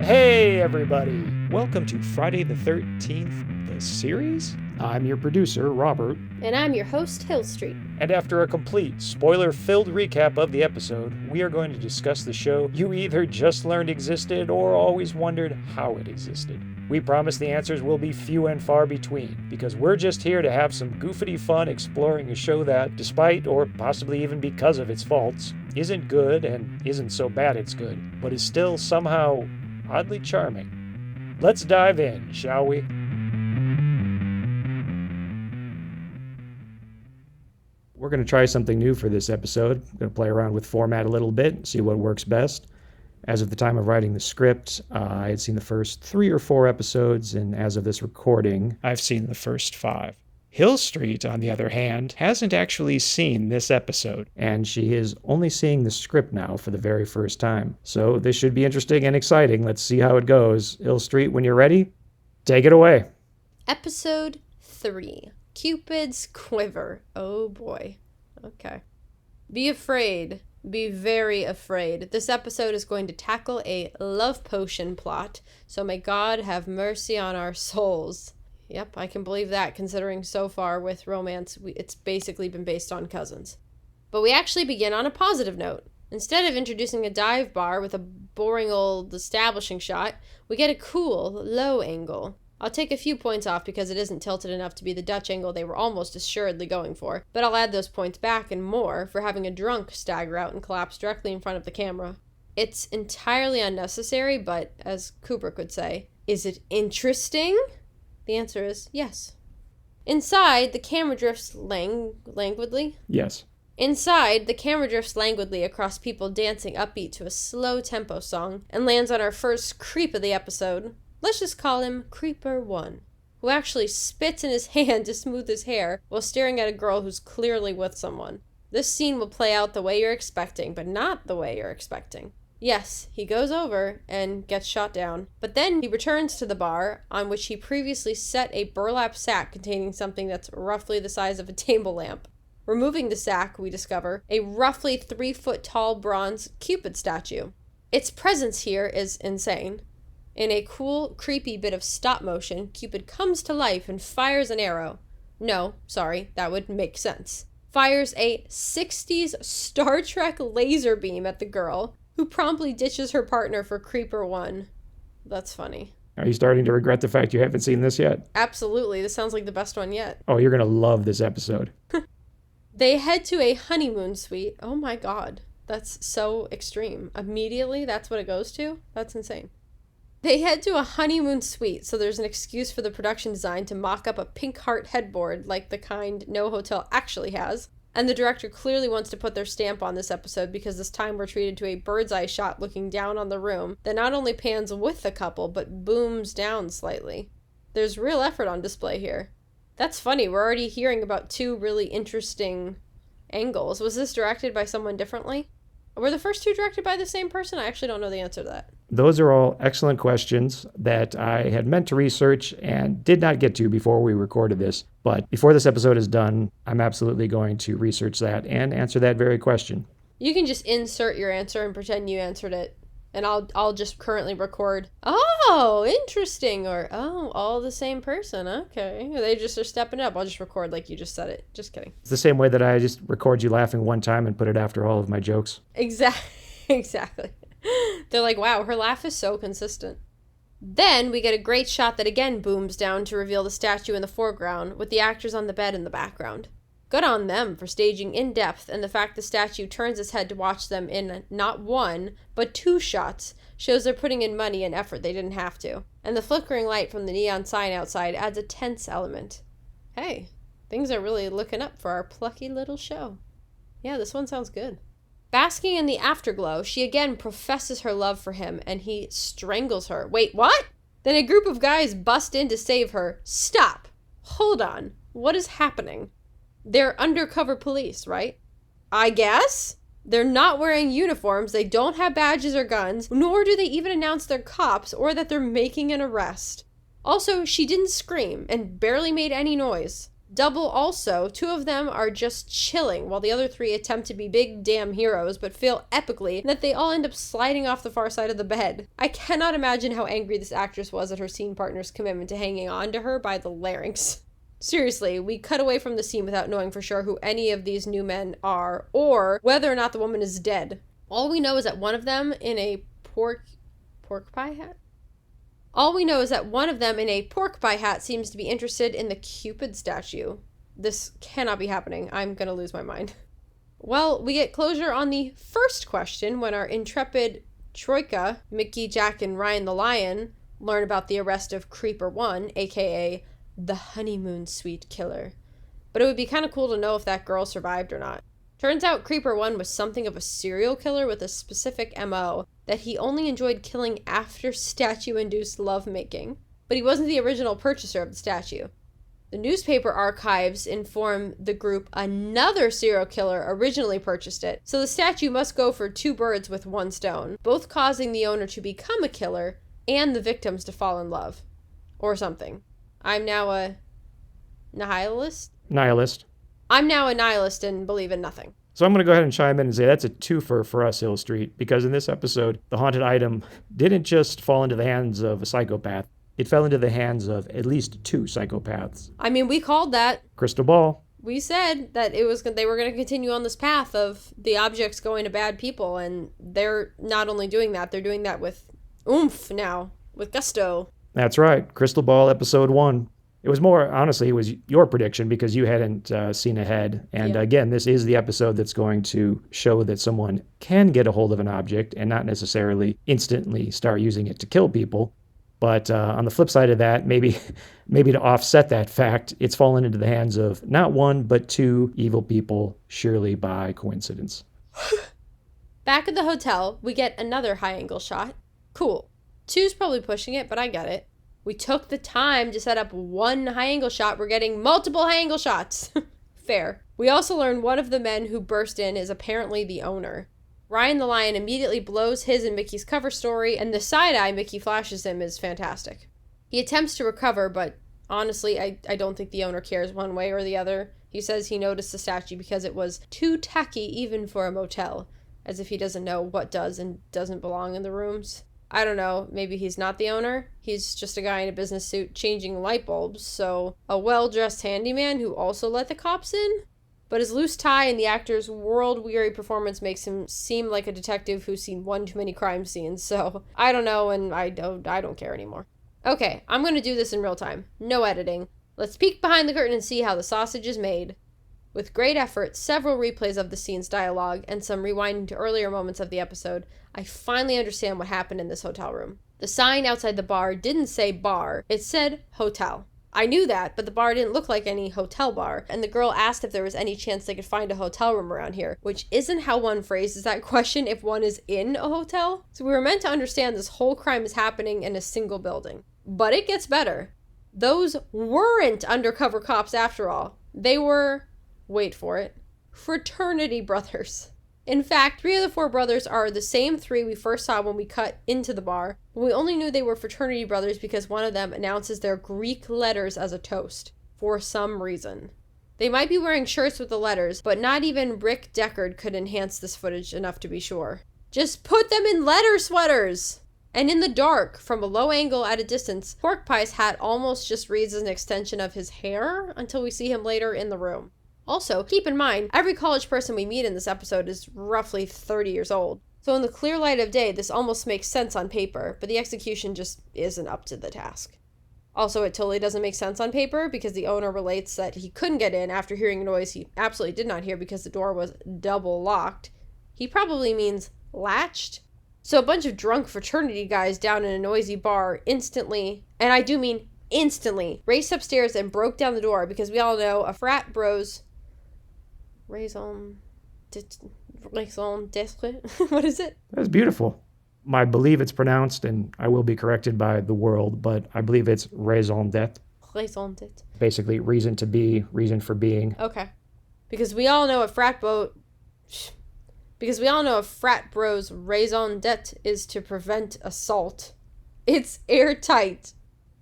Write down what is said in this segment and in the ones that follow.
Hey everybody! Welcome to Friday the 13th, the series? I'm your producer, Robert. And I'm your host, Hill Street. And after a complete, spoiler-filled recap of the episode, we are going to discuss the show you either just learned existed or always wondered how it existed. We promise the answers will be few and far between, because we're just here to have some goofity fun exploring a show that, despite or possibly even because of its faults, isn't good and isn't so bad it's good, but is still somehow oddly charming. Let's dive in, shall we? We're going to try something new for this episode. I'm going to play around with format a little bit, see what works best. As of the time of writing the script, I had seen the first 3 or 4 episodes, and as of this recording, I've seen the first 5. Hill Street, on the other hand, hasn't actually seen this episode, and she is only seeing the script now for the very first time. So this should be interesting and exciting. Let's see how it goes. Hill Street, when you're ready, take it away. Episode 3. Cupid's Quiver. Oh boy. Okay. Be afraid. Be very afraid. This episode is going to tackle a love potion plot, so may God have mercy on our souls. Yep, I can believe that, considering so far with romance, it's basically been based on cousins. But we actually begin on a positive note. Instead of introducing a dive bar with a boring old establishing shot, we get a cool, low angle. I'll take a few points off because it isn't tilted enough to be the Dutch angle they were almost assuredly going for, but I'll add those points back and more for having a drunk stagger out and collapse directly in front of the camera. It's entirely unnecessary, but as Kubrick would say, is it interesting? The answer is yes. Inside, the camera drifts languidly. Yes. Inside, the camera drifts languidly across people dancing upbeat to a slow tempo song and lands on our first creep of the episode. Let's just call him Creeper 1, who actually spits in his hand to smooth his hair while staring at a girl who's clearly with someone. This scene will play out the way you're expecting, but not the way you're expecting. Yes, he goes over and gets shot down, but then he returns to the bar on which he previously set a burlap sack containing something that's roughly the size of a table lamp. Removing the sack, we discover a roughly 3-foot-tall bronze Cupid statue. Its presence here is insane. In a cool, creepy bit of stop motion, Cupid comes to life and fires an arrow. No, sorry, that would make sense. Fires a 60s Star Trek laser beam at the girl, who promptly ditches her partner for Creeper 1. That's funny. Are you starting to regret the fact you haven't seen this yet? Absolutely, this sounds like the best one yet. Oh, you're going to love this episode. They head to a honeymoon suite. Oh my god, that's so extreme. Immediately, that's what it goes to? That's insane. They head to a honeymoon suite, so there's an excuse for the production design to mock up a pink heart headboard like the kind no hotel actually has. And the director clearly wants to put their stamp on this episode because this time we're treated to a bird's eye shot looking down on the room that not only pans with the couple, but booms down slightly. There's real effort on display here. That's funny, we're already hearing about 2 really interesting angles. Was this directed by someone differently? Were the first 2 directed by the same person? I actually don't know the answer to that. Those are all excellent questions that I had meant to research and did not get to before we recorded this. But before this episode is done, I'm absolutely going to research that and answer that very question. You can just insert your answer and pretend you answered it. And I'll just currently record, oh, interesting, or, oh, all the same person, okay. They just are stepping up. I'll just record like you just said it. Just kidding. It's the same way that I just record you laughing one time and put it after all of my jokes. Exactly. They're like, wow, her laugh is so consistent. Then we get a great shot that again booms down to reveal the statue in the foreground with the actors on the bed in the background. Good on them for staging in depth, and the fact the statue turns its head to watch them in not 1, but 2 shots shows they're putting in money and effort they didn't have to. And the flickering light from the neon sign outside adds a tense element. Hey, things are really looking up for our plucky little show. Yeah, this one sounds good. Basking in the afterglow, she again professes her love for him, and he strangles her. Wait, what? Then a group of guys bust in to save her. Stop! Hold on. What is happening? They're undercover police, right? I guess? They're not wearing uniforms, they don't have badges or guns, nor do they even announce they're cops or that they're making an arrest. Also, she didn't scream and barely made any noise. Double also, 2 of them are just chilling while the other 3 attempt to be big damn heroes but fail epically, and that they all end up sliding off the far side of the bed. I cannot imagine how angry this actress was at her scene partner's commitment to hanging on to her by the larynx. Seriously, we cut away from the scene without knowing for sure who any of these new men are, or whether or not the woman is dead. All we know is that one of them in a pork pie hat? All we know is that one of them in a pork pie hat seems to be interested in the Cupid statue. This cannot be happening. I'm gonna lose my mind. Well, we get closure on the first question when our intrepid troika, Mickey, Jack, and Ryan the Lion, learn about the arrest of Creeper 1, aka the honeymoon suite killer. But it would be kind of cool to know if that girl survived or not. Turns out Creeper 1 was something of a serial killer with a specific MO, that he only enjoyed killing after statue-induced lovemaking. But he wasn't the original purchaser of the statue. The newspaper archives inform the group another serial killer originally purchased it, so the statue must go for 2 birds with 1 stone, both causing the owner to become a killer and the victims to fall in love. Or something. I'm now a nihilist? Nihilist. I'm now a nihilist and believe in nothing. So I'm going to go ahead and chime in and say that's a twofer for us, Hill Street, because in this episode, the haunted item didn't just fall into the hands of a psychopath. It fell into the hands of at least 2 psychopaths. I mean, we called that. Crystal ball. We said that they were going to continue on this path of the objects going to bad people, and they're not only doing that, they're doing that with oomph now, with gusto. That's right. Crystal ball, episode 1. It was more, honestly, it was your prediction because you hadn't seen ahead. And again, this is the episode that's going to show that someone can get a hold of an object and not necessarily instantly start using it to kill people. But on the flip side of that, maybe to offset that fact, it's fallen into the hands of not 1, but 2 evil people, surely by coincidence. Back at the hotel, we get another high-angle shot. Cool. 2's probably pushing it, but I get it. We took the time to set up 1 high-angle shot. We're getting multiple high-angle shots. Fair. We also learn one of the men who burst in is apparently the owner. Ryan the Lion immediately blows his and Mickey's cover story, and the side-eye Mickey flashes him is fantastic. He attempts to recover, but honestly, I don't think the owner cares one way or the other. He says he noticed the statue because it was too tacky even for a motel, as if he doesn't know what does and doesn't belong in the rooms. I don't know, maybe he's not the owner. He's just a guy in a business suit changing light bulbs, so a well-dressed handyman who also let the cops in? But his loose tie and the actor's world-weary performance makes him seem like a detective who's seen one too many crime scenes, so I don't know and I don't care anymore. Okay, I'm gonna do this in real time. No editing. Let's peek behind the curtain and see how the sausage is made. With great effort, several replays of the scene's dialogue, and some rewinding to earlier moments of the episode, I finally understand what happened in this hotel room. The sign outside the bar didn't say bar, it said hotel. I knew that, but the bar didn't look like any hotel bar, and the girl asked if there was any chance they could find a hotel room around here, which isn't how one phrases that question if one is in a hotel. So we were meant to understand this whole crime is happening in a single building. But it gets better. Those weren't undercover cops after all. They were, wait for it, fraternity brothers. In fact, 3 of the 4 brothers are the same 3 we first saw when we cut into the bar, but we only knew they were fraternity brothers because one of them announces their Greek letters as a toast, for some reason. They might be wearing shirts with the letters, but not even Rick Deckard could enhance this footage enough to be sure. Just put them in letter sweaters! And in the dark, from a low angle at a distance, Pork Pie's hat almost just reads as an extension of his hair until we see him later in the room. Also, keep in mind, every college person we meet in this episode is roughly 30 years old. So in the clear light of day, this almost makes sense on paper, but the execution just isn't up to the task. Also, it totally doesn't make sense on paper because the owner relates that he couldn't get in after hearing a noise he absolutely did not hear because the door was double locked. He probably means latched. So a bunch of drunk fraternity guys down in a noisy bar instantly, and I do mean instantly, raced upstairs and broke down the door because we all know a frat bro's raison d'etre. What is it? That's beautiful. I believe it's pronounced, and I will be corrected by the world, but I believe it's raison d'etre. Raison d'etre. Basically, reason to be, reason for being. Okay. Because we all know a frat bro's raison d'etre is to prevent assault. It's airtight.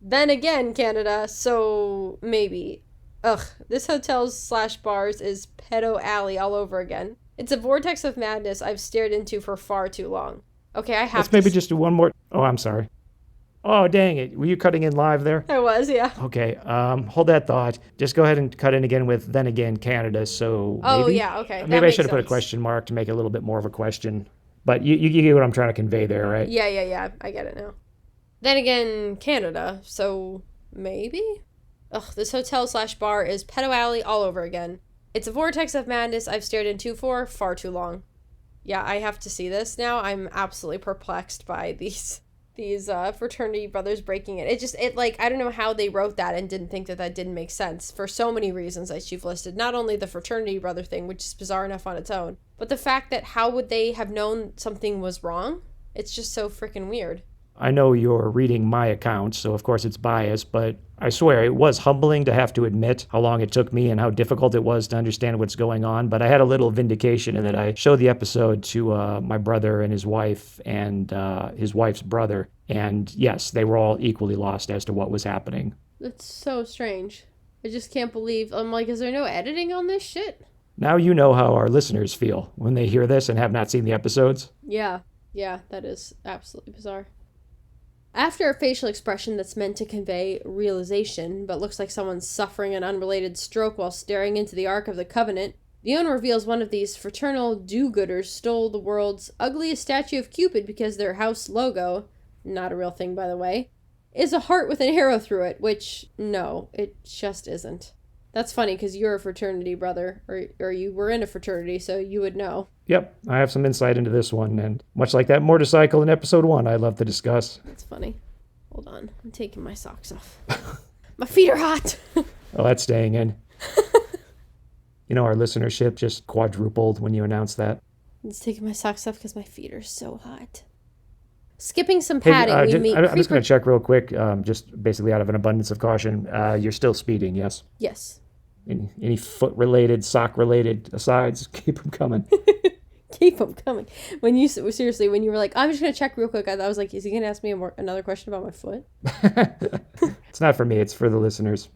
Then again, Canada, so maybe. Ugh, this hotels/bars is pedo alley all over again. It's a vortex of madness I've stared into for far too long. Okay, I have Let's to. maybe just do one more. Oh, I'm sorry. Oh, dang it. Were you cutting in live there? I was, yeah. Okay, hold that thought. Just go ahead and cut in again with then again Canada. So Oh, maybe, yeah, okay. That maybe I makes should have put a sense. question mark to make it a little bit more of a question. But you get what I'm trying to convey there, right? Yeah. I get it now. Then again, Canada. So maybe? Ugh, this hotel/bar is pedo alley all over again. It's a vortex of madness I've stared into for far too long. Yeah, I have to see this now. I'm absolutely perplexed by these fraternity brothers breaking it. I don't know how they wrote that and didn't think that didn't make sense for so many reasons that you've listed. Not only the fraternity brother thing, which is bizarre enough on its own, but the fact that how would they have known something was wrong? It's just so freaking weird. I know you're reading my account, so of course it's biased, but I swear it was humbling to have to admit how long it took me and how difficult it was to understand what's going on. But I had a little vindication in that I showed the episode to my brother and his wife and his wife's brother. And yes, they were all equally lost as to what was happening. That's so strange. I just can't believe. I'm like, is there no editing on this shit? Now you know how our listeners feel when they hear this and have not seen the episodes. Yeah, that is absolutely bizarre. After a facial expression that's meant to convey realization, but looks like someone's suffering an unrelated stroke while staring into the Ark of the Covenant, the owner reveals one of these fraternal do-gooders stole the world's ugliest statue of Cupid because their house logo, not a real thing by the way, is a heart with an arrow through it, which, no, it just isn't. That's funny because you're a fraternity brother, or you were in a fraternity, so you would know. Yep, I have some insight into this one, and much like that motorcycle in episode 1, I'd love to discuss. That's funny. Hold on, I'm taking my socks off. My feet are hot! Oh, that's staying in. You know, our listenership just quadrupled when you announced that. I'm just taking my socks off because my feet are so hot. Skipping some padding, I'm just going to check real quick, just basically out of an abundance of caution. You're still speeding, yes? Yes. Any foot-related, sock-related asides, keep them coming. Keep them coming. When you were like, I'm just going to check real quick, I was like, is he going to ask me another question about my foot? It's not for me, it's for the listeners.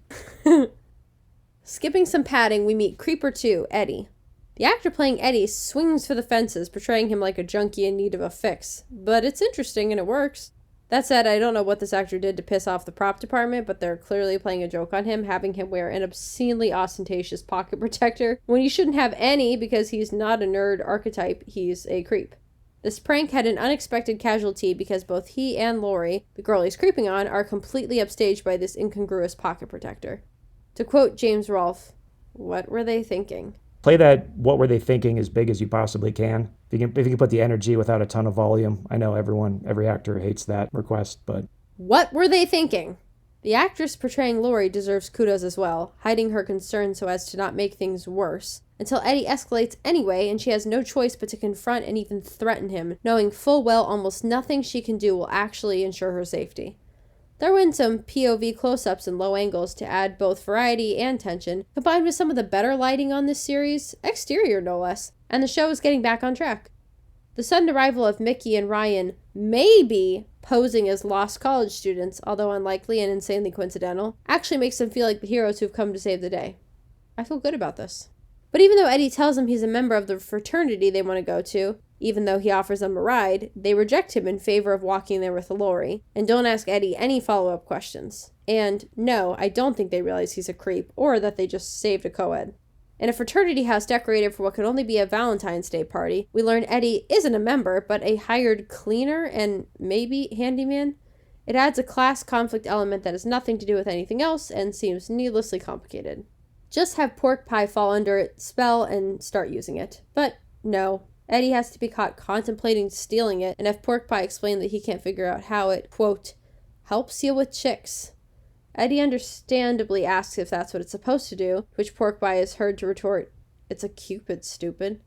Skipping some padding, we meet Creeper 2, Eddie. The actor playing Eddie swings for the fences, portraying him like a junkie in need of a fix. But it's interesting and it works. That said, I don't know what this actor did to piss off the prop department, but they're clearly playing a joke on him, having him wear an obscenely ostentatious pocket protector when he shouldn't have any because he's not a nerd archetype, he's a creep. This prank had an unexpected casualty because both he and Lori, the girl he's creeping on, are completely upstaged by this incongruous pocket protector. To quote James Rolfe, what were they thinking? Play that "what were they thinking" as big as you possibly can. If you can put the energy without a ton of volume. I know every actor hates that request, but... What were they thinking? The actress portraying Lori deserves kudos as well, hiding her concern so as to not make things worse, until Eddie escalates anyway and she has no choice but to confront and even threaten him, knowing full well almost nothing she can do will actually ensure her safety. Throw in some POV close-ups and low angles to add both variety and tension, combined with some of the better lighting on this series, exterior no less, and the show is getting back on track. The sudden arrival of Mickey and Ryan maybe posing as lost college students, although unlikely and insanely coincidental, actually makes them feel like the heroes who've come to save the day. I feel good about this. But even though Eddie tells them he's a member of the fraternity they want to go to, even though he offers them a ride, they reject him in favor of walking there with Lori, and don't ask Eddie any follow-up questions. And no, I don't think they realize he's a creep, or that they just saved a co-ed. In a fraternity house decorated for what could only be a Valentine's Day party, we learn Eddie isn't a member, but a hired cleaner and maybe handyman. It adds a class conflict element that has nothing to do with anything else and seems needlessly complicated. Just have pork pie fall under its spell and start using it. But no, Eddie has to be caught contemplating stealing it and have pork pie explain that he can't figure out how it, quote, helps you with chicks. Eddie understandably asks if that's what it's supposed to do, which pork pie is heard to retort, it's a Cupid, stupid.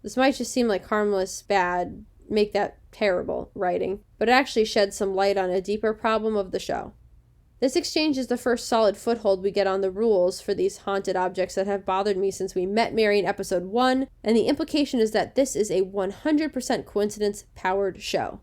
This might just seem like harmless, bad, make that terrible writing, but it actually sheds some light on a deeper problem of the show. This exchange is the first solid foothold we get on the rules for these haunted objects that have bothered me since we met Mary in episode 1, and the implication is that this is a 100% coincidence-powered show.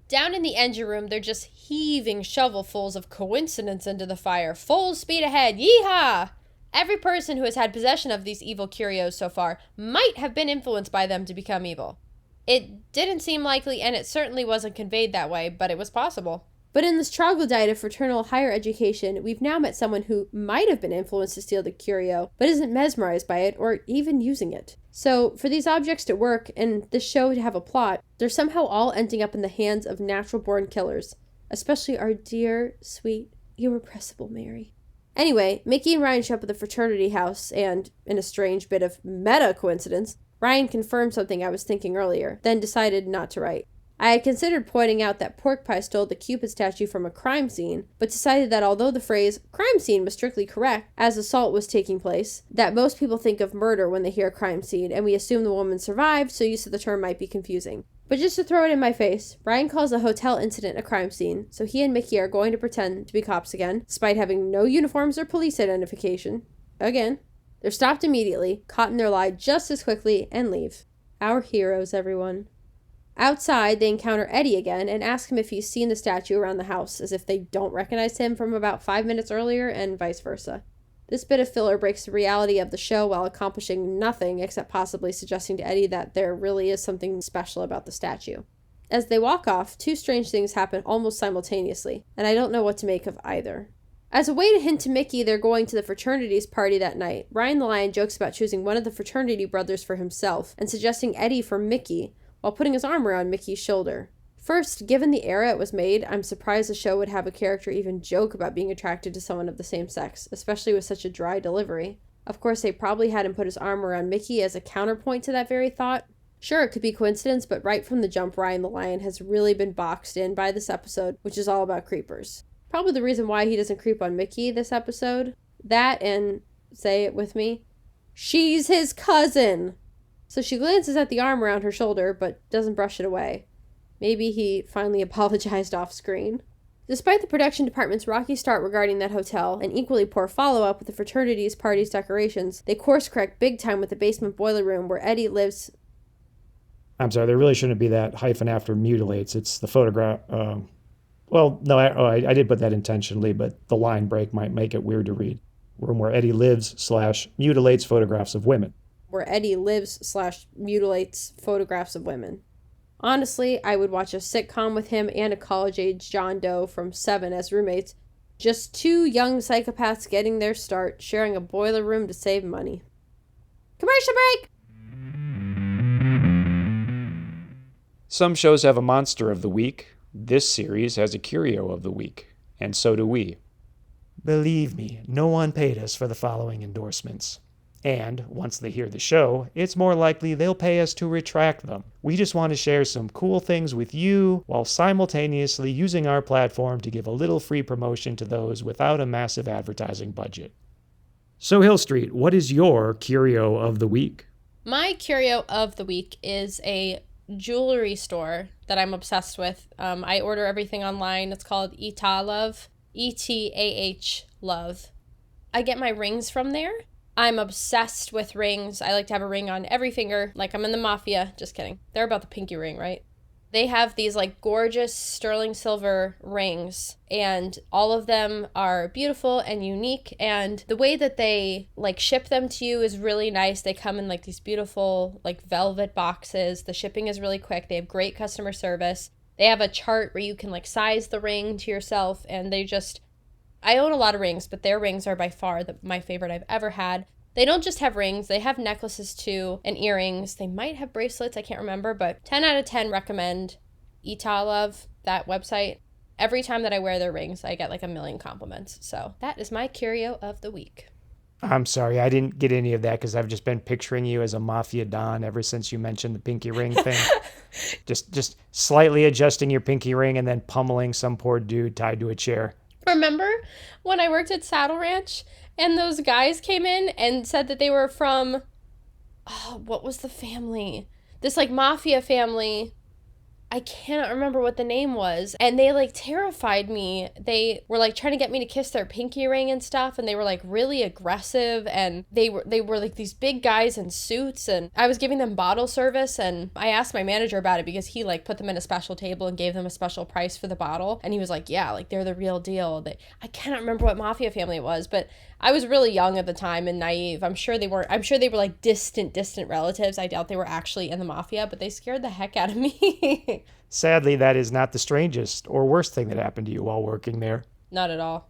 Down in the engine room, they're just heaving shovelfuls of coincidence into the fire. Full speed ahead, yeehaw! Every person who has had possession of these evil curios so far might have been influenced by them to become evil. It didn't seem likely, and it certainly wasn't conveyed that way, but it was possible. But in this troglodyte of fraternal higher education, we've now met someone who might have been influenced to steal the curio, but isn't mesmerized by it or even using it. So, for these objects to work and this show to have a plot, they're somehow all ending up in the hands of natural-born killers, especially our dear, sweet, irrepressible Mary. Anyway, Mickey and Ryan show up at the fraternity house, and, in a strange bit of meta-coincidence, Ryan confirmed something I was thinking earlier, then decided not to write. I had considered pointing out that Pork Pie stole the Cupid statue from a crime scene, but decided that although the phrase crime scene was strictly correct, as assault was taking place, that most people think of murder when they hear crime scene, and we assume the woman survived, so use of the term might be confusing. But just to throw it in my face, Ryan calls a hotel incident a crime scene, so he and Mickey are going to pretend to be cops again, despite having no uniforms or police identification. Again. They're stopped immediately, caught in their lie just as quickly, and leave. Our heroes, everyone. Outside, they encounter Eddie again and ask him if he's seen the statue around the house, as if they don't recognize him from about 5 minutes earlier, and vice versa. This bit of filler breaks the reality of the show while accomplishing nothing except possibly suggesting to Eddie that there really is something special about the statue. As they walk off, two strange things happen almost simultaneously, and I don't know what to make of either. As a way to hint to Mickey they're going to the fraternity's party that night, Ryan the Lion jokes about choosing one of the fraternity brothers for himself and suggesting Eddie for Mickey, while putting his arm around Mickey's shoulder. First, given the era it was made, I'm surprised the show would have a character even joke about being attracted to someone of the same sex, especially with such a dry delivery. Of course, they probably had him put his arm around Mickey as a counterpoint to that very thought. Sure, it could be coincidence, but right from the jump, Ryan the Lion has really been boxed in by this episode, which is all about creepers. Probably the reason why he doesn't creep on Mickey this episode. That and, say it with me, she's his cousin! So she glances at the arm around her shoulder, but doesn't brush it away. Maybe he finally apologized off screen. Despite the production department's rocky start regarding that hotel, and equally poor follow-up with the fraternity's party's decorations, they course-correct big time with the basement boiler room where Eddie lives. I'm sorry, there really shouldn't be that hyphen after mutilates. It's the photograph. I did put that intentionally, but the line break might make it weird to read. Room where Eddie lives/mutilates photographs of women. Where Eddie lives/mutilates photographs of women. Honestly, I would watch a sitcom with him and a college-age John Doe from Seven as roommates. Just two young psychopaths getting their start, sharing a boiler room to save money. Commercial break! Some shows have a monster of the week. This series has a curio of the week, and so do we. Believe me, no one paid us for the following endorsements. And, once they hear the show, it's more likely they'll pay us to retract them. We just want to share some cool things with you, while simultaneously using our platform to give a little free promotion to those without a massive advertising budget. So Hill Street, what is your curio of the week? My curio of the week is a jewelry store that I'm obsessed with. I order everything online. It's called Etalove, E-T-A-H Love. I get my rings from there. I'm obsessed with rings. I like to have a ring on every finger, like I'm in the mafia. Just kidding. They're about the pinky ring, right? They have these like gorgeous sterling silver rings, and all of them are beautiful and unique, and the way that they like ship them to you is really nice. They come in like these beautiful like velvet boxes. The shipping is really quick. They have great customer service. They have a chart where you can like size the ring to yourself, and I own a lot of rings, but their rings are by far my favorite I've ever had. They don't just have rings, they have necklaces too, and earrings. They might have bracelets, I can't remember, but 10 out of 10 recommend Etalove, that website. Every time that I wear their rings, I get like a million compliments. So that is my curio of the week. I'm sorry, I didn't get any of that because I've just been picturing you as a mafia don ever since you mentioned the pinky ring thing. just slightly adjusting your pinky ring and then pummeling some poor dude tied to a chair. Remember when I worked at Saddle Ranch and those guys came in and said that they were from, what was the family? This like mafia family. I cannot remember what the name was. And they like terrified me. They were like trying to get me to kiss their pinky ring and stuff. And they were like really aggressive. And they were like these big guys in suits. And I was giving them bottle service. And I asked my manager about it because he like put them in a special table and gave them a special price for the bottle. And he was like, yeah, like they're the real deal. I cannot remember what mafia family it was, but I was really young at the time and naive. I'm sure they were like distant relatives. I doubt they were actually in the mafia, but they scared the heck out of me. Sadly, that is not the strangest or worst thing that happened to you while working there. Not at all.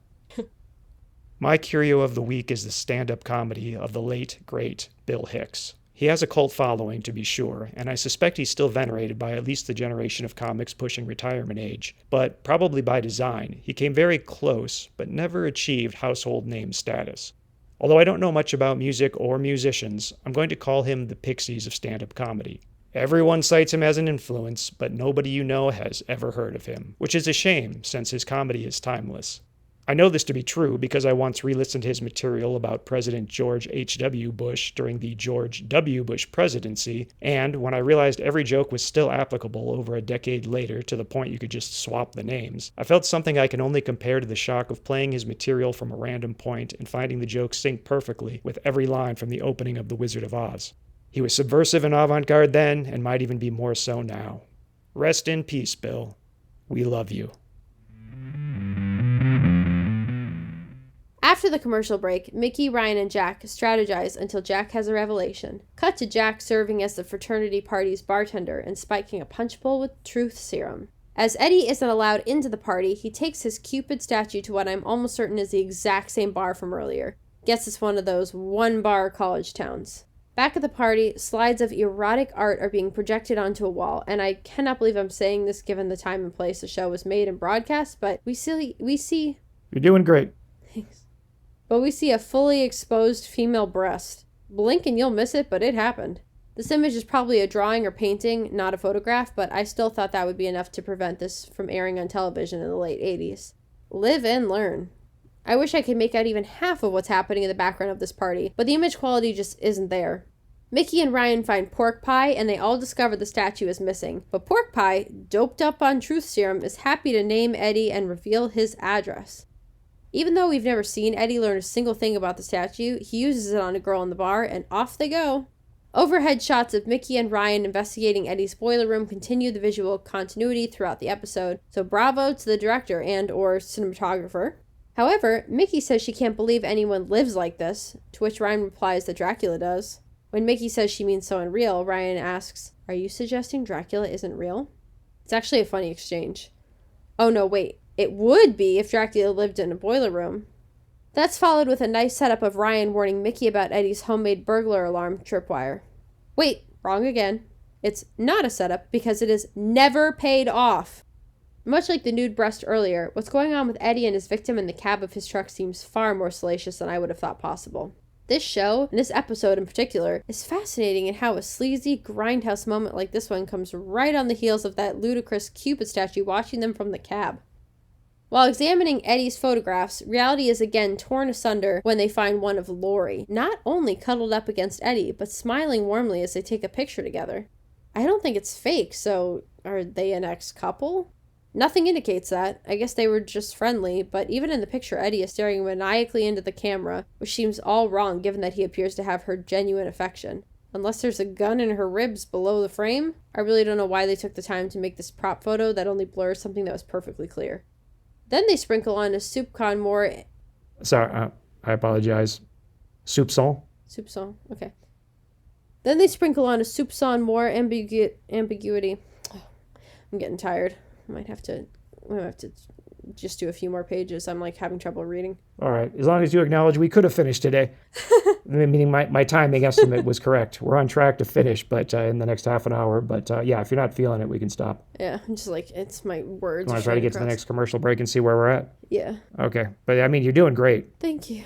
My curio of the week is the stand-up comedy of the late, great Bill Hicks. He has a cult following, to be sure, and I suspect he's still venerated by at least the generation of comics pushing retirement age. But probably by design, he came very close, but never achieved household name status. Although I don't know much about music or musicians, I'm going to call him the Pixies of stand-up comedy. Everyone cites him as an influence, but nobody you know has ever heard of him, which is a shame since his comedy is timeless. I know this to be true because I once re-listened to his material about President George H.W. Bush during the George W. Bush presidency, and when I realized every joke was still applicable over a decade later to the point you could just swap the names, I felt something I can only compare to the shock of playing his material from a random point and finding the jokes sync perfectly with every line from the opening of The Wizard of Oz. He was subversive and avant-garde then, and might even be more so now. Rest in peace, Bill. We love you. After the commercial break, Mickey, Ryan, and Jack strategize until Jack has a revelation. Cut to Jack serving as the fraternity party's bartender and spiking a punch bowl with truth serum. As Eddie isn't allowed into the party, he takes his Cupid statue to what I'm almost certain is the exact same bar from earlier. Guess it's one of those one-bar college towns. Back at the party, slides of erotic art are being projected onto a wall, and I cannot believe I'm saying this given the time and place the show was made and broadcast, but we see... You're doing great. Thanks. But we see a fully exposed female breast. Blink and you'll miss it, but it happened. This image is probably a drawing or painting, not a photograph, but I still thought that would be enough to prevent this from airing on television in the late 80s. Live and learn. I wish I could make out even half of what's happening in the background of this party, but the image quality just isn't there. Mickey and Ryan find pork pie, and they all discover the statue is missing. But pork pie, doped up on truth serum, is happy to name Eddie and reveal his address. Even though we've never seen Eddie learn a single thing about the statue, he uses it on a girl in the bar, and off they go. Overhead shots of Mickey and Ryan investigating Eddie's boiler room continue the visual continuity throughout the episode, so bravo to the director and or cinematographer. However, Mickey says she can't believe anyone lives like this, to which Ryan replies that Dracula does. When Mickey says she means so unreal, Ryan asks, "Are you suggesting Dracula isn't real?" It's actually a funny exchange. Oh no, wait. It would be if Dracula lived in a boiler room. That's followed with a nice setup of Ryan warning Mickey about Eddie's homemade burglar alarm tripwire. Wait, wrong again. It's not a setup because it is never paid off. Much like the nude breast earlier, what's going on with Eddie and his victim in the cab of his truck seems far more salacious than I would have thought possible. This show, and this episode in particular, is fascinating in how a sleazy grindhouse moment like this one comes right on the heels of that ludicrous Cupid statue watching them from the cab. While examining Eddie's photographs, reality is again torn asunder when they find one of Lori, not only cuddled up against Eddie, but smiling warmly as they take a picture together. I don't think it's fake, so are they an ex-couple? Nothing indicates that. I guess they were just friendly, but even in the picture, Eddie is staring maniacally into the camera, which seems all wrong given that he appears to have her genuine affection. Unless there's a gun in her ribs below the frame, I really don't know why they took the time to make this prop photo that only blurs something that was perfectly clear. Then they sprinkle on a soupçon more... Sorry, I apologize. Soupçon? Soupçon, okay. Then they sprinkle on a soupçon more ambiguity. Oh, I'm getting tired. We might have to just do a few more pages. I'm like having trouble reading. All right. As long as you acknowledge we could have finished today. Meaning my timing estimate was correct. We're on track to finish, but in the next half an hour. But yeah, if you're not feeling it, we can stop. Yeah, I'm just like, it's my words. You want to try to get to the next commercial break and see where we're at? Yeah. Okay. But I mean, you're doing great. Thank you.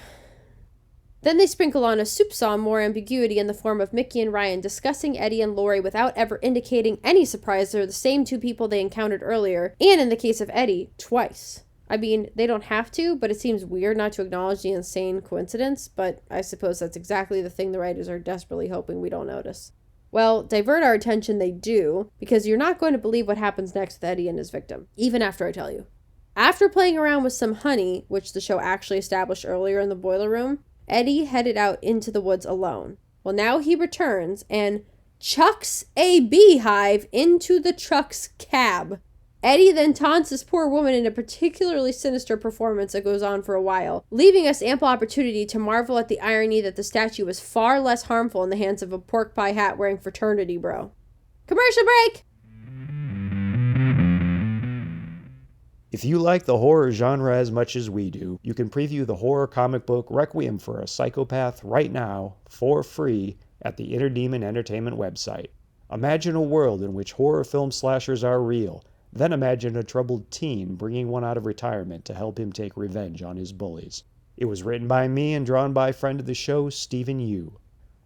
Then they sprinkle on a soupçon more ambiguity in the form of Mickey and Ryan discussing Eddie and Lori without ever indicating any surprise they're the same two people they encountered earlier, and in the case of Eddie, twice. I mean, they don't have to, but it seems weird not to acknowledge the insane coincidence, but I suppose that's exactly the thing the writers are desperately hoping we don't notice. Well, divert our attention they do, because you're not going to believe what happens next with Eddie and his victim, even after I tell you. After playing around with some honey, which the show actually established earlier in the boiler room, Eddie headed out into the woods alone. Well, now he returns and chucks a beehive into the truck's cab. Eddie then taunts this poor woman in a particularly sinister performance that goes on for a while, leaving us ample opportunity to marvel at the irony that the statue was far less harmful in the hands of a pork pie hat wearing fraternity bro. Commercial break! If you like the horror genre as much as we do, you can preview the horror comic book Requiem for a Psychopath right now, for free, at the Inner Demon Entertainment website. Imagine a world in which horror film slashers are real. Then imagine a troubled teen bringing one out of retirement to help him take revenge on his bullies. It was written by me and drawn by friend of the show, Stephen Yu.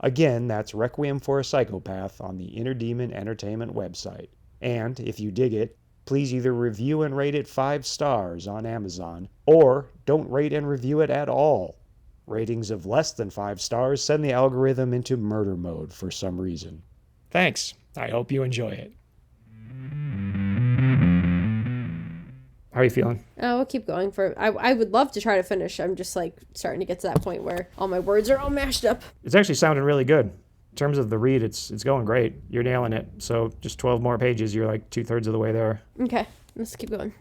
Again, that's Requiem for a Psychopath on the Inner Demon Entertainment website. And, if you dig it, please either review and rate it 5 stars on Amazon, or don't rate and review it at all. Ratings of less than 5 stars send the algorithm into murder mode for some reason. Thanks. I hope you enjoy it. How are you feeling? Oh, we'll keep going for... I would love to try to finish. I'm just, starting to get to that point where all my words are all mashed up. It's actually sounding really good. In terms of the read, it's going great. You're nailing it. So just 12 more pages, you're 2/3 of the way there. Okay, let's keep going.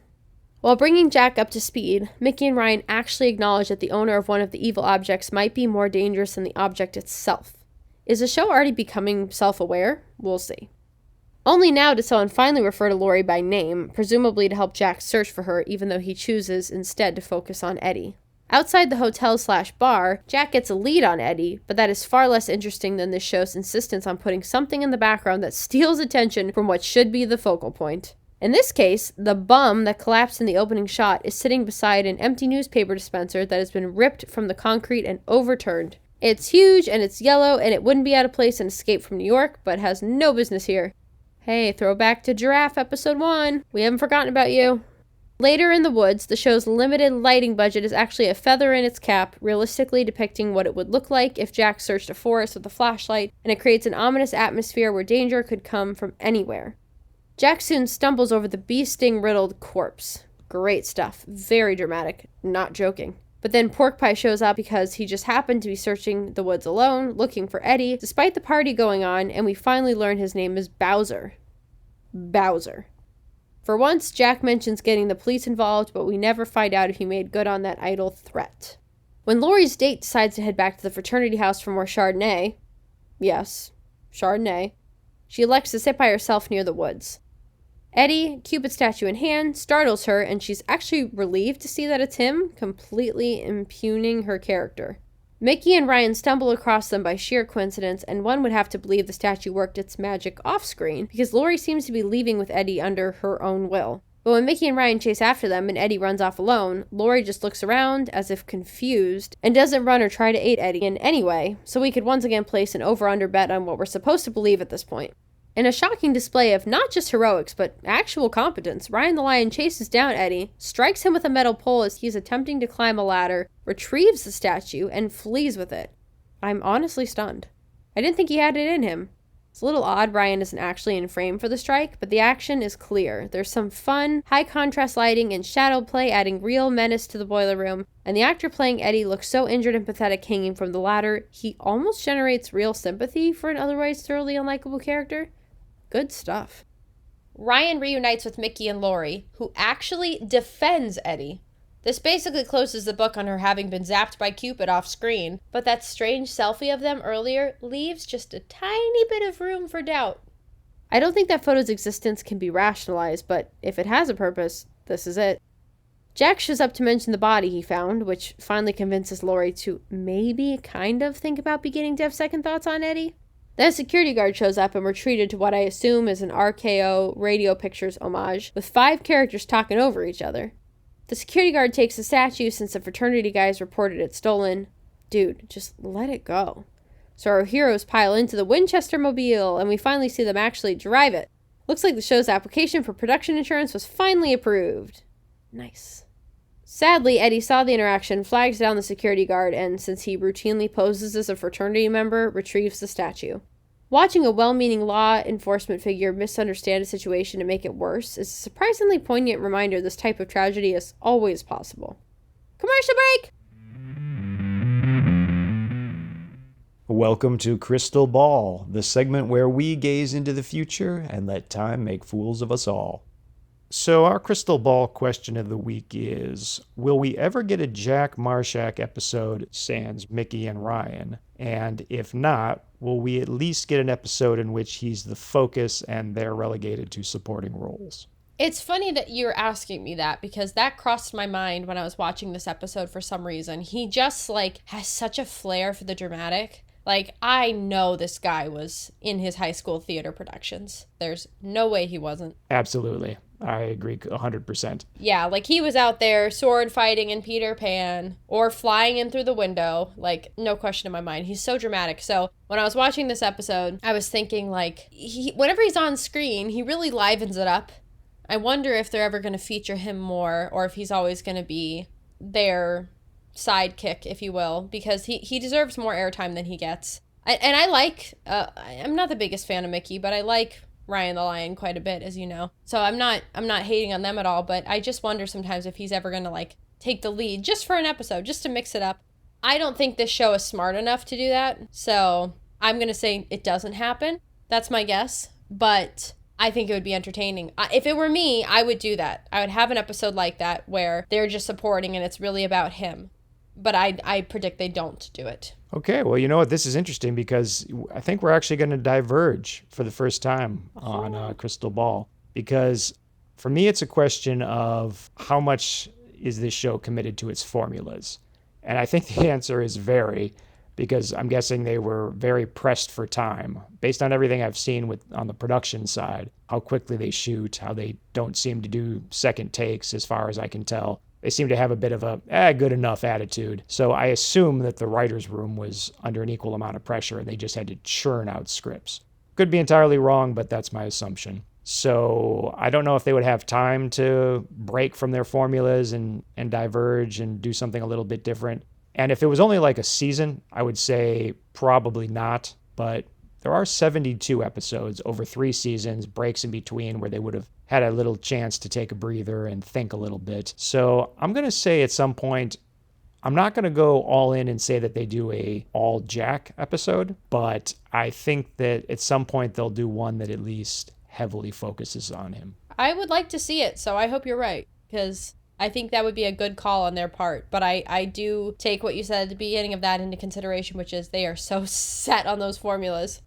While bringing Jack up to speed, Mickey and Ryan actually acknowledge that the owner of one of the evil objects might be more dangerous than the object itself. Is the show already becoming self-aware? We'll see. Only now does someone finally refer to Lori by name, presumably to help Jack search for her, even though he chooses instead to focus on Eddie. Outside the hotel/bar, Jack gets a lead on Eddie, but that is far less interesting than this show's insistence on putting something in the background that steals attention from what should be the focal point. In this case, the bum that collapsed in the opening shot is sitting beside an empty newspaper dispenser that has been ripped from the concrete and overturned. It's huge and it's yellow and it wouldn't be out of place in Escape from New York, but has no business here. Hey, throwback to Giraffe Episode 1. We haven't forgotten about you. Later in the woods, the show's limited lighting budget is actually a feather in its cap, realistically depicting what it would look like if Jack searched a forest with a flashlight, and it creates an ominous atmosphere where danger could come from anywhere. Jack soon stumbles over the bee-sting-riddled corpse. Great stuff. Very dramatic. Not joking. But then Pork Pie shows up because he just happened to be searching the woods alone, looking for Eddie, despite the party going on, and we finally learn his name is Bowser. Bowser. For once, Jack mentions getting the police involved, but we never find out if he made good on that idle threat. When Lori's date decides to head back to the fraternity house for more Chardonnay, yes, Chardonnay, she elects to sit by herself near the woods. Eddie, Cupid statue in hand, startles her, and she's actually relieved to see that it's him, completely impugning her character. Mickey and Ryan stumble across them by sheer coincidence, and one would have to believe the statue worked its magic off-screen, because Lori seems to be leaving with Eddie under her own will. But when Mickey and Ryan chase after them and Eddie runs off alone, Lori just looks around as if confused, and doesn't run or try to aid Eddie in any way, so we could once again place an over-under bet on what we're supposed to believe at this point. In a shocking display of not just heroics, but actual competence, Ryan the Lion chases down Eddie, strikes him with a metal pole as he's attempting to climb a ladder, retrieves the statue, and flees with it. I'm honestly stunned. I didn't think he had it in him. It's a little odd Ryan isn't actually in frame for the strike, but the action is clear. There's some fun, high-contrast lighting and shadow play adding real menace to the boiler room, and the actor playing Eddie looks so injured and pathetic hanging from the ladder, he almost generates real sympathy for an otherwise thoroughly unlikable character. Good stuff. Ryan reunites with Mickey and Lori, who actually defends Eddie. This basically closes the book on her having been zapped by Cupid off screen, but that strange selfie of them earlier leaves just a tiny bit of room for doubt. I don't think that photo's existence can be rationalized, but if it has a purpose, this is it. Jack shows up to mention the body he found, which finally convinces Lori to maybe kind of think about beginning to have second thoughts on Eddie. Then a security guard shows up and we're treated to what I assume is an RKO Radio Pictures homage, with 5 characters talking over each other. The security guard takes the statue since the fraternity guys reported it stolen. Dude, just let it go. So our heroes pile into the Winchester Mobile, and we finally see them actually drive it. Looks like the show's application for production insurance was finally approved. Nice. Sadly, Eddie saw the interaction, flags down the security guard, and since he routinely poses as a fraternity member, retrieves the statue. Watching a well-meaning law enforcement figure misunderstand a situation to make it worse is a surprisingly poignant reminder this type of tragedy is always possible. Commercial break! Welcome to Crystal Ball, the segment where we gaze into the future and let time make fools of us all. So our crystal ball question of the week is, will we ever get a Jack Marshak episode sans Mickey and Ryan? And if not, will we at least get an episode in which he's the focus and they're relegated to supporting roles? It's funny that you're asking me that because that crossed my mind when I was watching this episode for some reason. He just has such a flair for the dramatic. I know this guy was in his high school theater productions. There's no way he wasn't. Absolutely. I agree 100%. Yeah, he was out there sword fighting in Peter Pan or flying in through the window. No question in my mind. He's so dramatic. So when I was watching this episode, I was thinking whenever he's on screen, he really livens it up. I wonder if they're ever going to feature him more or if he's always going to be their sidekick, if you will, because he deserves more airtime than he gets. And I'm not the biggest fan of Mickey, but I like Ryan the Lion quite a bit, as you know. So I'm not hating on them at all, but I just wonder sometimes if he's ever going to take the lead just for an episode, just to mix it up. I don't think this show is smart enough to do that. So I'm going to say it doesn't happen. That's my guess, but I think it would be entertaining. If it were me, I would do that. I would have an episode like that where they're just supporting and it's really about him. But I predict they don't do it. Okay, well, you know what? This is interesting because I think we're actually going to diverge for the first time on Crystal Ball. Because for me, it's a question of how much is this show committed to its formulas? And I think the answer is very, because I'm guessing they were very pressed for time. Based on everything I've seen on the production side, how quickly they shoot, how they don't seem to do second takes as far as I can tell. They seem to have a bit of a good enough attitude. So I assume that the writer's room was under an equal amount of pressure and they just had to churn out scripts. Could be entirely wrong, but that's my assumption. So I don't know if they would have time to break from their formulas and diverge and do something a little bit different. And if it was only a season, I would say probably not. But there are 72 episodes over 3 seasons, breaks in between where they would have had a little chance to take a breather and think a little bit. So I'm going to say at some point, I'm not going to go all in and say that they do a all Jack episode, but I think that at some point they'll do one that at least heavily focuses on him. I would like to see it, so I hope you're right, because I think that would be a good call on their part. But I do take what you said at the beginning of that into consideration, which is they are so set on those formulas.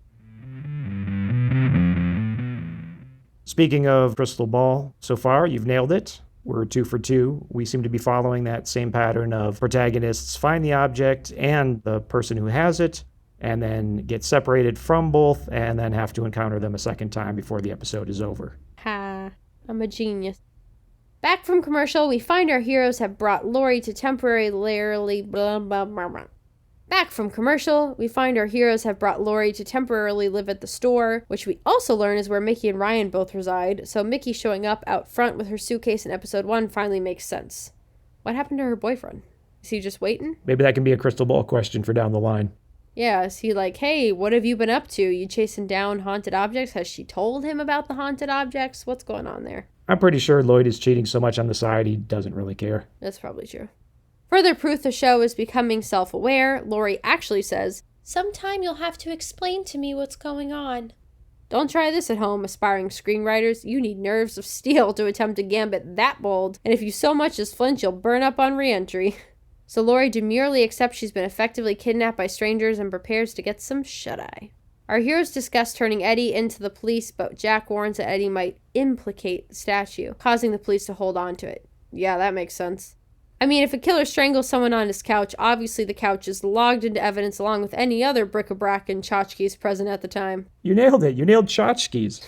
Speaking of Crystal Ball, so far you've nailed it. We're 2 for 2. We seem to be following that same pattern of protagonists find the object and the person who has it, and then get separated from both, and then have to encounter them a second time before the episode is over. Ha, I'm a genius. Back from commercial, we find our heroes have brought Lori to temporarily blah, blah, blah, blah. Back from commercial, we find our heroes have brought Lori to temporarily live at the store, which we also learn is where Mickey and Ryan both reside, so Mickey showing up out front with her suitcase in episode 1 finally makes sense. What happened to her boyfriend? Is he just waiting? Maybe that can be a crystal ball question for down the line. Yeah, is he hey, what have you been up to? You chasing down haunted objects? Has she told him about the haunted objects? What's going on there? I'm pretty sure Lloyd is cheating so much on the side he doesn't really care. That's probably true. Further proof the show is becoming self-aware, Lori actually says, "Sometime you'll have to explain to me what's going on." Don't try this at home, aspiring screenwriters. You need nerves of steel to attempt a gambit that bold, and if you so much as flinch, you'll burn up on re-entry. So Lori demurely accepts she's been effectively kidnapped by strangers and prepares to get some shut-eye. Our heroes discuss turning Eddie into the police, but Jack warns that Eddie might implicate the statue, causing the police to hold on to it. Yeah, that makes sense. I mean, if a killer strangles someone on his couch, obviously the couch is logged into evidence along with any other bric-a-brac and tchotchkes present at the time. You nailed it. You nailed tchotchkes.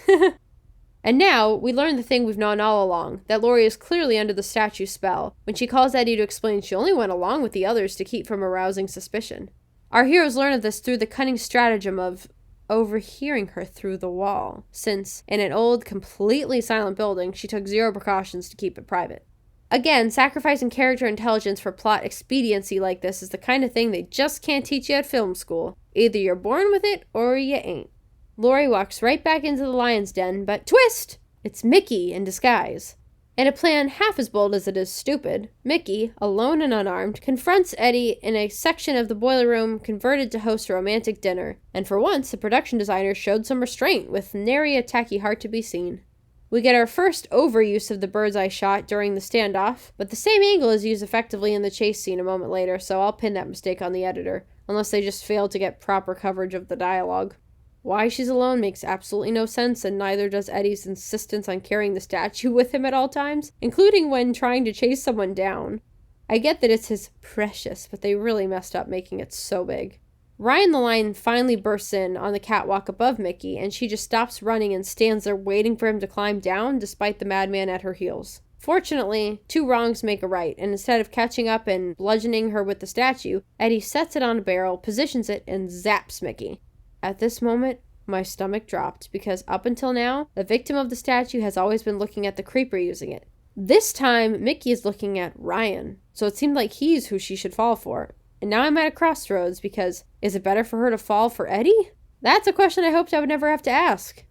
And now, we learn the thing we've known all along, that Lori is clearly under the statue spell, when she calls Eddie to explain she only went along with the others to keep from arousing suspicion. Our heroes learn of this through the cunning stratagem of overhearing her through the wall, since, in an old, completely silent building, she took 0 precautions to keep it private. Again, sacrificing character intelligence for plot expediency like this is the kind of thing they just can't teach you at film school. Either you're born with it, or you ain't. Lori walks right back into the lion's den, but twist! It's Mickey in disguise. In a plan half as bold as it is stupid, Mickey, alone and unarmed, confronts Eddie in a section of the boiler room converted to host a romantic dinner, and for once the production designer showed some restraint, with nary a tacky heart to be seen. We get our first overuse of the bird's eye shot during the standoff, but the same angle is used effectively in the chase scene a moment later, so I'll pin that mistake on the editor, unless they just failed to get proper coverage of the dialogue. Why she's alone makes absolutely no sense, and neither does Eddie's insistence on carrying the statue with him at all times, including when trying to chase someone down. I get that it's his precious, but they really messed up making it so big. Ryan the lion finally bursts in on the catwalk above Mickey, and she just stops running and stands there waiting for him to climb down, despite the madman at her heels. Fortunately, two wrongs make a right, and instead of catching up and bludgeoning her with the statue, Eddie sets it on a barrel, positions it, and zaps Mickey. At this moment, my stomach dropped, because up until now, the victim of the statue has always been looking at the creeper using it. This time, Mickey is looking at Ryan, so it seemed like he's who she should fall for. And now I'm at a crossroads, because is it better for her to fall for Eddie? That's a question I hoped I would never have to ask.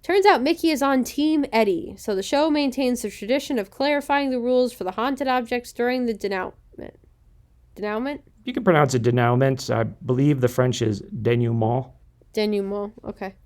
Turns out Mickey is on Team Eddie, so the show maintains the tradition of clarifying the rules for the haunted objects during the denouement. Denouement? You can pronounce it denouement. I believe the French is denouement. Denouement, okay.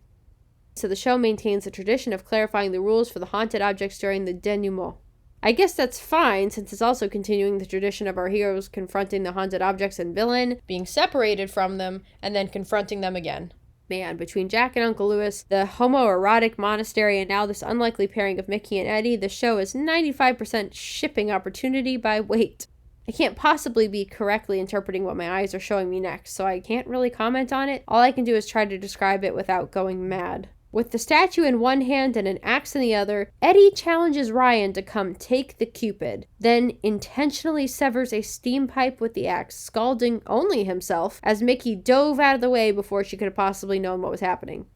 So the show maintains the tradition of clarifying the rules for the haunted objects during the denouement. I guess that's fine, since it's also continuing the tradition of our heroes confronting the haunted objects and villain, being separated from them, and then confronting them again. Man, between Jack and Uncle Lewis, the homoerotic monastery, and now this unlikely pairing of Mickey and Eddie, the show is 95% shipping opportunity by weight. I can't possibly be correctly interpreting what my eyes are showing me next, so I can't really comment on it. All I can do is try to describe it without going mad. With the statue in one hand and an axe in the other, Eddie challenges Ryan to come take the Cupid, then intentionally severs a steam pipe with the axe, scalding only himself, as Mickey dove out of the way before she could have possibly known what was happening.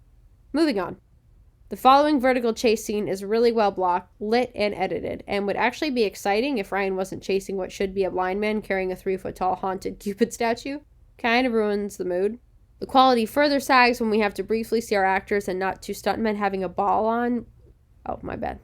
Moving on. The following vertical chase scene is really well blocked, lit, and edited, and would actually be exciting if Ryan wasn't chasing what should be a blind man carrying a 3-foot-tall haunted Cupid statue. Kind of ruins the mood. The quality further sags when we have to briefly see our actors and not two stuntmen having a ball on. Oh, my bad.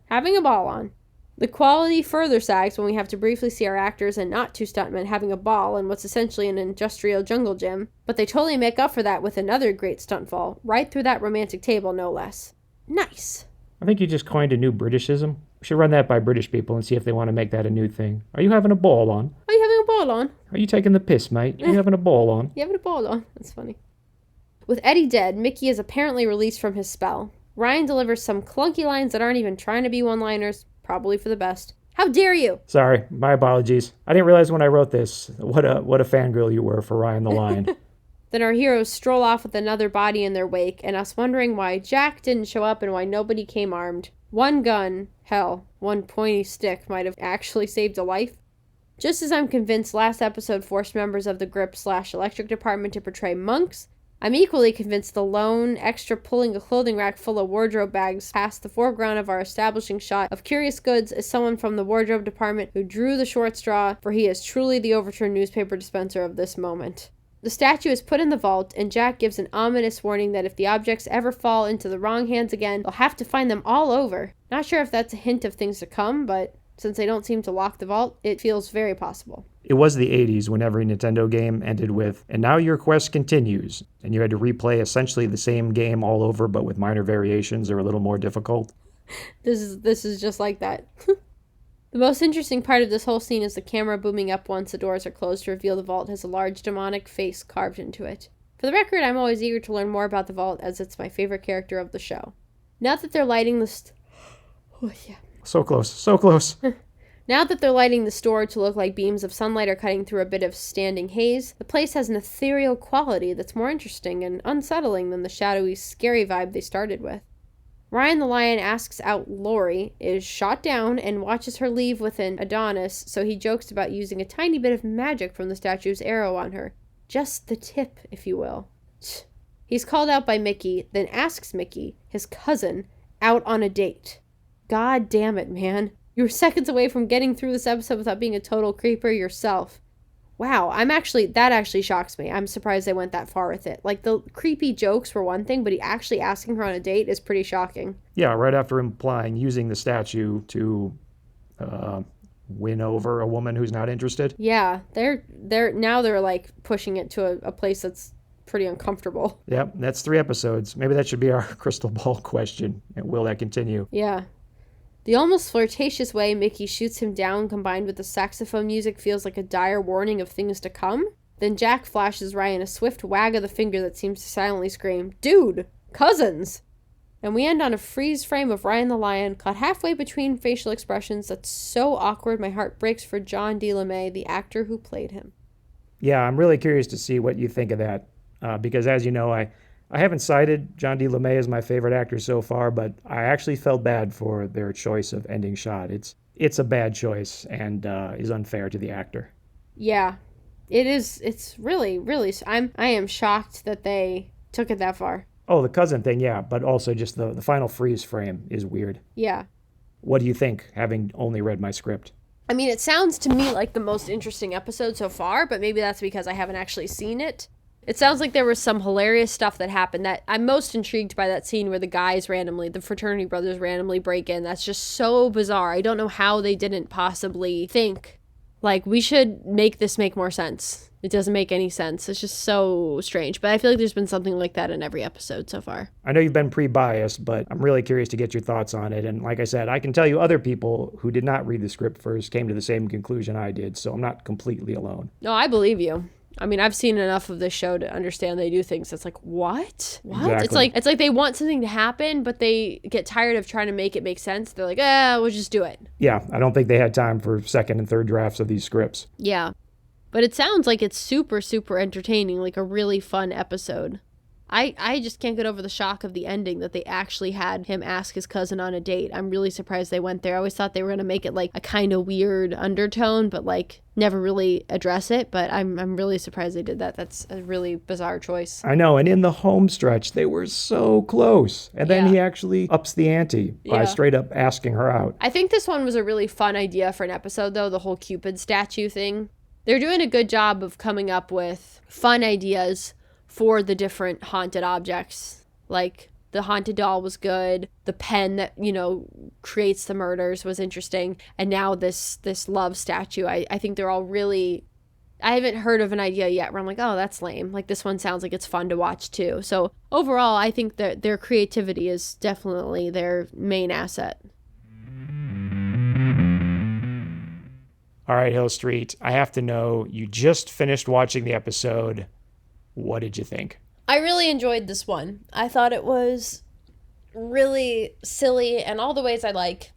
Having a ball on. The quality further sags when we have to briefly see our actors and not two stuntmen having a ball in what's essentially an industrial jungle gym, but they totally make up for that with another great stunt fall, right through that romantic table, no less. Nice. I think you just coined a new Britishism. We should run that by British people and see if they want to make that a new thing. Are you having a ball on? Are you having a ball on? Are you taking the piss, mate? Are you having a ball on? You having a ball on? That's funny. With Eddie dead, Mickey is apparently released from his spell. Ryan delivers some clunky lines that aren't even trying to be one-liners, probably for the best. How dare you? Sorry, my apologies. I didn't realize when I wrote this what a fangirl you were for Ryan the Lion. Then our heroes stroll off with another body in their wake, and us wondering why Jack didn't show up and why nobody came armed. One gun, hell, one pointy stick might have actually saved a life. Just as I'm convinced last episode forced members of the grip/electric department to portray monks, I'm equally convinced the lone extra pulling a clothing rack full of wardrobe bags past the foreground of our establishing shot of curious goods is someone from the wardrobe department who drew the short straw, for he is truly the overturned newspaper dispenser of this moment. The statue is put in the vault, and Jack gives an ominous warning that if the objects ever fall into the wrong hands again, they'll have to find them all over. Not sure if that's a hint of things to come, but since they don't seem to lock the vault, it feels very possible. It was the 80s when every Nintendo game ended with, "And now your quest continues," and you had to replay essentially the same game all over but with minor variations or a little more difficult. This is just like that. The most interesting part of this whole scene is the camera booming up once the doors are closed to reveal the vault has a large demonic face carved into it. For the record, I'm always eager to learn more about the vault, as it's my favorite character of the show. Now that they're lighting the oh, yeah. So close, so close. Now that they're lighting the store to look like beams of sunlight are cutting through a bit of standing haze, the place has an ethereal quality that's more interesting and unsettling than the shadowy, scary vibe they started with. Ryan the Lion asks out Lori, is shot down, and watches her leave with an Adonis, so he jokes about using a tiny bit of magic from the statue's arrow on her. Just the tip, if you will. He's called out by Mickey, then asks Mickey, his cousin, out on a date. God damn it, man. You were seconds away from getting through this episode without being a total creeper yourself. Wow, that actually shocks me. I'm surprised they went that far with it. Like, the creepy jokes were one thing, but he actually asking her on a date is pretty shocking. Yeah, right after implying using the statue to uh, win over a woman who's not interested. Yeah, they're like pushing it to a place that's pretty uncomfortable. Yep, that's 3 episodes. Maybe that should be our crystal ball question. And will that continue? Yeah. The almost flirtatious way Mickey shoots him down combined with the saxophone music feels like a dire warning of things to come. Then Jack flashes Ryan a swift wag of the finger that seems to silently scream, "Dude! Cousins!" And we end on a freeze frame of Ryan the Lion, caught halfway between facial expressions that's so awkward my heart breaks for John D. LeMay, the actor who played him. Yeah, I'm really curious to see what you think of that. Because as you know, I haven't cited John D. LeMay as my favorite actor so far, but I actually felt bad for their choice of ending shot. It's a bad choice and is unfair to the actor. Yeah, it is. It's really, really. I am shocked that they took it that far. Oh, the cousin thing, yeah, but also just the final freeze frame is weird. Yeah. What do you think, having only read my script? I mean, it sounds to me like the most interesting episode so far, but maybe that's because I haven't actually seen it. It sounds like there was some hilarious stuff that happened. That I'm most intrigued by that scene where the fraternity brothers randomly break in. That's just so bizarre. I don't know how they didn't possibly think, like, we should make this make more sense. It doesn't make any sense. It's just so strange. But I feel like there's been something like that in every episode so far. I know you've been pre-biased, but I'm really curious to get your thoughts on it. And like I said, I can tell you other people who did not read the script first came to the same conclusion I did, so I'm not completely alone. No, I believe you. I mean, I've seen enough of this show to understand they do things that's like, what? Exactly. It's like they want something to happen, but they get tired of trying to make it make sense. They're like, we'll just do it. Yeah, I don't think they had time for second and third drafts of these scripts. Yeah. But it sounds like it's super, super entertaining, like a really fun episode. I just can't get over the shock of the ending that they actually had him ask his cousin on a date. I'm really surprised they went there. I always thought they were going to make it like a kind of weird undertone, but like never really address it. But I'm really surprised they did that. That's a really bizarre choice. I know, and in the home stretch, they were so close. And then he actually ups the ante by straight up asking her out. I think this one was a really fun idea for an episode, though, the whole Cupid statue thing. They're doing a good job of coming up with fun ideas for the different haunted objects. Like, the haunted doll was good. The pen that, creates the murders was interesting. And now this love statue, I think they're all really... I haven't heard of an idea yet where I'm like, oh, that's lame. Like, this one sounds like it's fun to watch, too. So, overall, I think that their creativity is definitely their main asset. All right, Hill Street, I have to know, you just finished watching the episode. What did you think? I really enjoyed this one. I thought it was really silly and all the ways I like.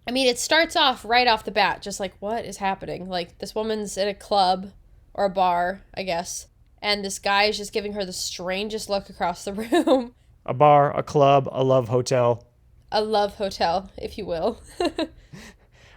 I mean, it starts off right off the bat, just like, what is happening? Like, this woman's in a club or a bar, I guess, and this guy is just giving her the strangest look across the room. A bar, a club, a love hotel. A love hotel, if you will.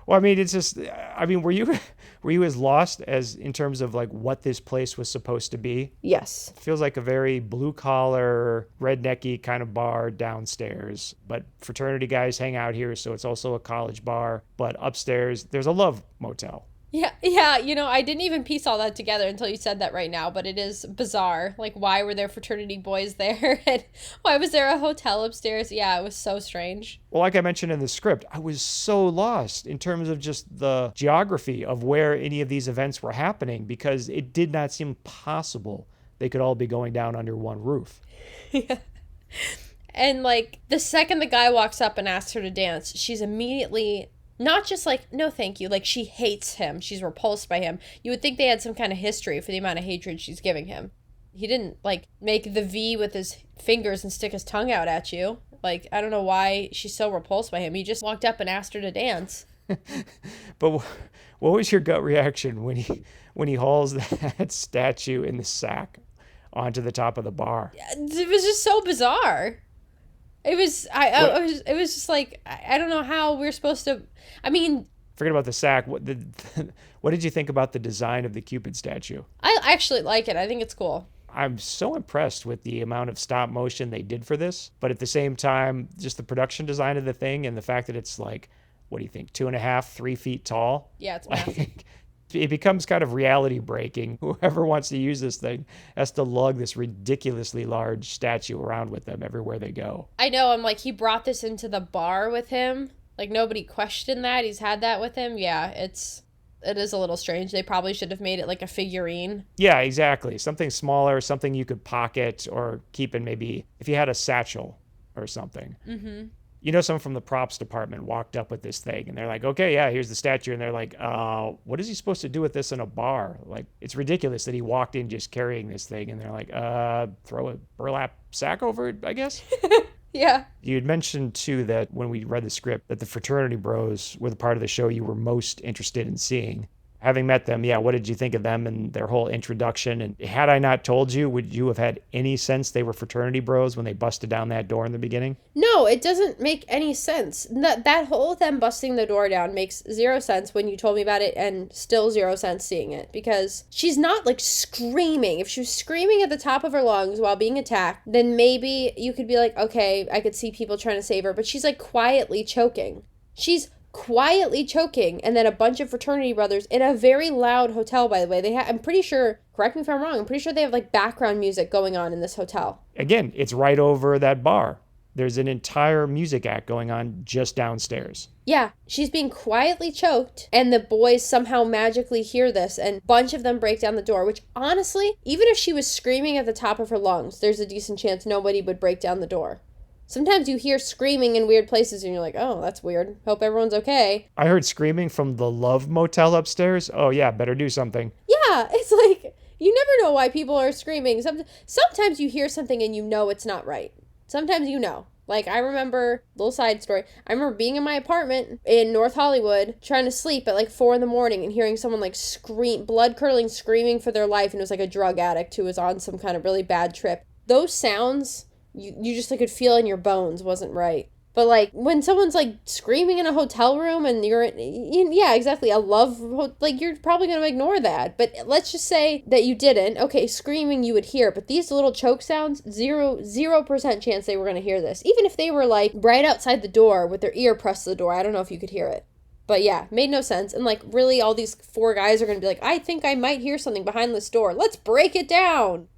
Well, I mean, it's just, were you as lost as in terms of like what this place was supposed to be? Yes. It feels like a very blue collar, rednecky kind of bar downstairs, but fraternity guys hang out here, so it's also a college bar. But upstairs, there's a love motel. Yeah, I didn't even piece all that together until you said that right now, but it is bizarre. Like, why were there fraternity boys there? And why was there a hotel upstairs? Yeah, it was so strange. Well, like I mentioned in the script, I was so lost in terms of just the geography of where any of these events were happening because it did not seem possible they could all be going down under one roof. Yeah. And, like, the second the guy walks up and asks her to dance, she's immediately... not just like, no thank you, like she hates him. She's repulsed by him. You would think they had some kind of history for the amount of hatred she's giving him. He didn't, like, make the V with his fingers and stick his tongue out at you. Like, I don't know why she's so repulsed by him. He just walked up and asked her to dance. But what was your gut reaction when he hauls that statue in the sack onto the top of the bar? It was just so bizarre. It was, it was just like, I don't know how we're supposed to, I mean... Forget about the sack. What did you think about the design of the Cupid statue? I actually like it. I think it's cool. I'm so impressed with the amount of stop motion they did for this. But at the same time, just the production design of the thing and the fact that it's like, what do you think, 2.5, 3 feet tall? Yeah, it's massive. It becomes kind of reality breaking. Whoever wants to use this thing has to lug this ridiculously large statue around with them everywhere they go. I know, I'm like, he brought this into the bar with him. Like, nobody questioned that. He's had that with him. Yeah, it is a little strange. They probably should have made it like a figurine. Yeah, exactly. Something smaller, something you could pocket or keep in, maybe if you had a satchel or something. Mm-hmm. You know, someone from the props department walked up with this thing and they're like, okay, yeah, here's the statue. And they're like, what is he supposed to do with this in a bar? Like, it's ridiculous that he walked in just carrying this thing. And they're like, throw a burlap sack over it, I guess. Yeah. You had mentioned, too, that when we read the script, that the fraternity bros were the part of the show you were most interested in seeing. Having met them, yeah, what did you think of them and their whole introduction? And had I not told you, would you have had any sense they were fraternity bros when they busted down that door in the beginning? No, it doesn't make any sense. That whole them busting the door down makes zero sense when you told me about it, and still zero sense seeing it, because she's not like screaming. If she was screaming at the top of her lungs while being attacked, then maybe you could be like, okay, I could see people trying to save her, but she's like quietly choking. She's quietly choking, and then a bunch of fraternity brothers in a very loud hotel, by the way. I'm pretty sure, correct me if I'm wrong, I'm pretty sure they have like background music going on in this hotel. Again, it's right over that bar. There's an entire music act going on just downstairs. Yeah, she's being quietly choked, and the boys somehow magically hear this, and a bunch of them break down the door, which honestly, even if she was screaming at the top of her lungs, there's a decent chance nobody would break down the door. Sometimes you hear screaming in weird places and you're like, oh, that's weird. Hope everyone's okay. I heard screaming from the Love Motel upstairs. Oh, yeah, better do something. Yeah, it's like, you never know why people are screaming. Sometimes you hear something and you know it's not right. Sometimes you know. Like, I remember, little side story, I remember being in my apartment in North Hollywood, trying to sleep at like 4 a.m. and hearing someone like scream, blood-curdling screaming for their life, and it was like a drug addict who was on some kind of really bad trip. Those sounds, you just like could feel in your bones wasn't right. But like when someone's like screaming in a hotel room and yeah, exactly, like you're probably going to ignore that. But let's just say that you didn't. Okay, screaming you would hear, but these little choke sounds, 0% chance they were going to hear this. Even if they were like right outside the door with their ear pressed to the door, I don't know if you could hear it. But yeah, made no sense. And like really all these 4 guys are going to be like, I think I might hear something behind this door. Let's break it down.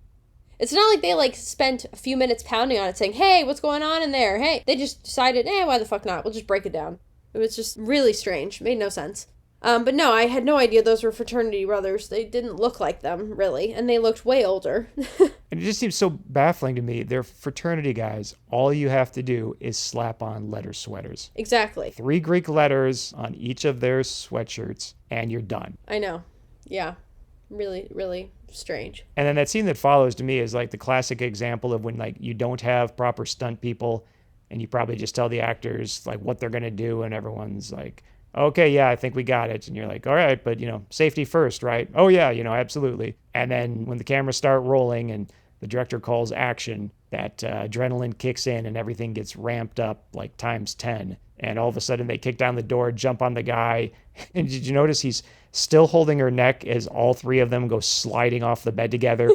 It's not like they, like, spent a few minutes pounding on it saying, hey, what's going on in there? Hey, they just decided, why the fuck not? We'll just break it down. It was just really strange. Made no sense. But no, I had no idea those were fraternity brothers. They didn't look like them, really. And they looked way older. And it just seems so baffling to me. They're fraternity guys. All you have to do is slap on letter sweaters. Exactly. 3 Greek letters on each of their sweatshirts, and you're done. I know. Yeah. Really, really strange. And then that scene that follows to me is like the classic example of when like you don't have proper stunt people and you probably just tell the actors like what they're going to do and everyone's like, okay, yeah, I think we got it. And you're like, all right, but safety first, right? Oh yeah, absolutely. And then when the cameras start rolling and the director calls action, that adrenaline kicks in and everything gets ramped up like times 10. And all of a sudden they kick down the door, jump on the guy. And did you notice he's still holding her neck as all 3 of them go sliding off the bed together?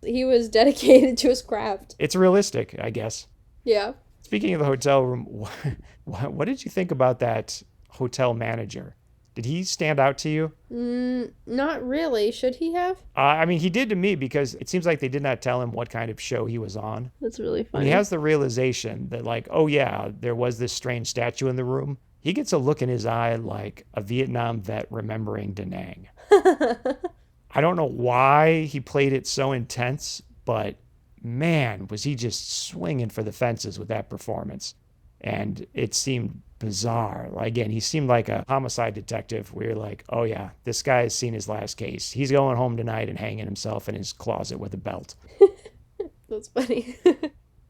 He was dedicated to his craft. It's realistic, I guess. Yeah. Speaking of the hotel room, what did you think about that hotel manager? Did he stand out to you? Not really. Should he have? I mean, he did to me because it seems like they did not tell him what kind of show he was on. That's really funny. When he has the realization that like, oh yeah, there was this strange statue in the room, he gets a look in his eye like a Vietnam vet remembering Da Nang. I don't know why he played it so intense, but man, was he just swinging for the fences with that performance. And it seemed bizarre. Again, he seemed like a homicide detective where you're like, oh yeah, this guy has seen his last case. He's going home tonight and hanging himself in his closet with a belt. That's funny.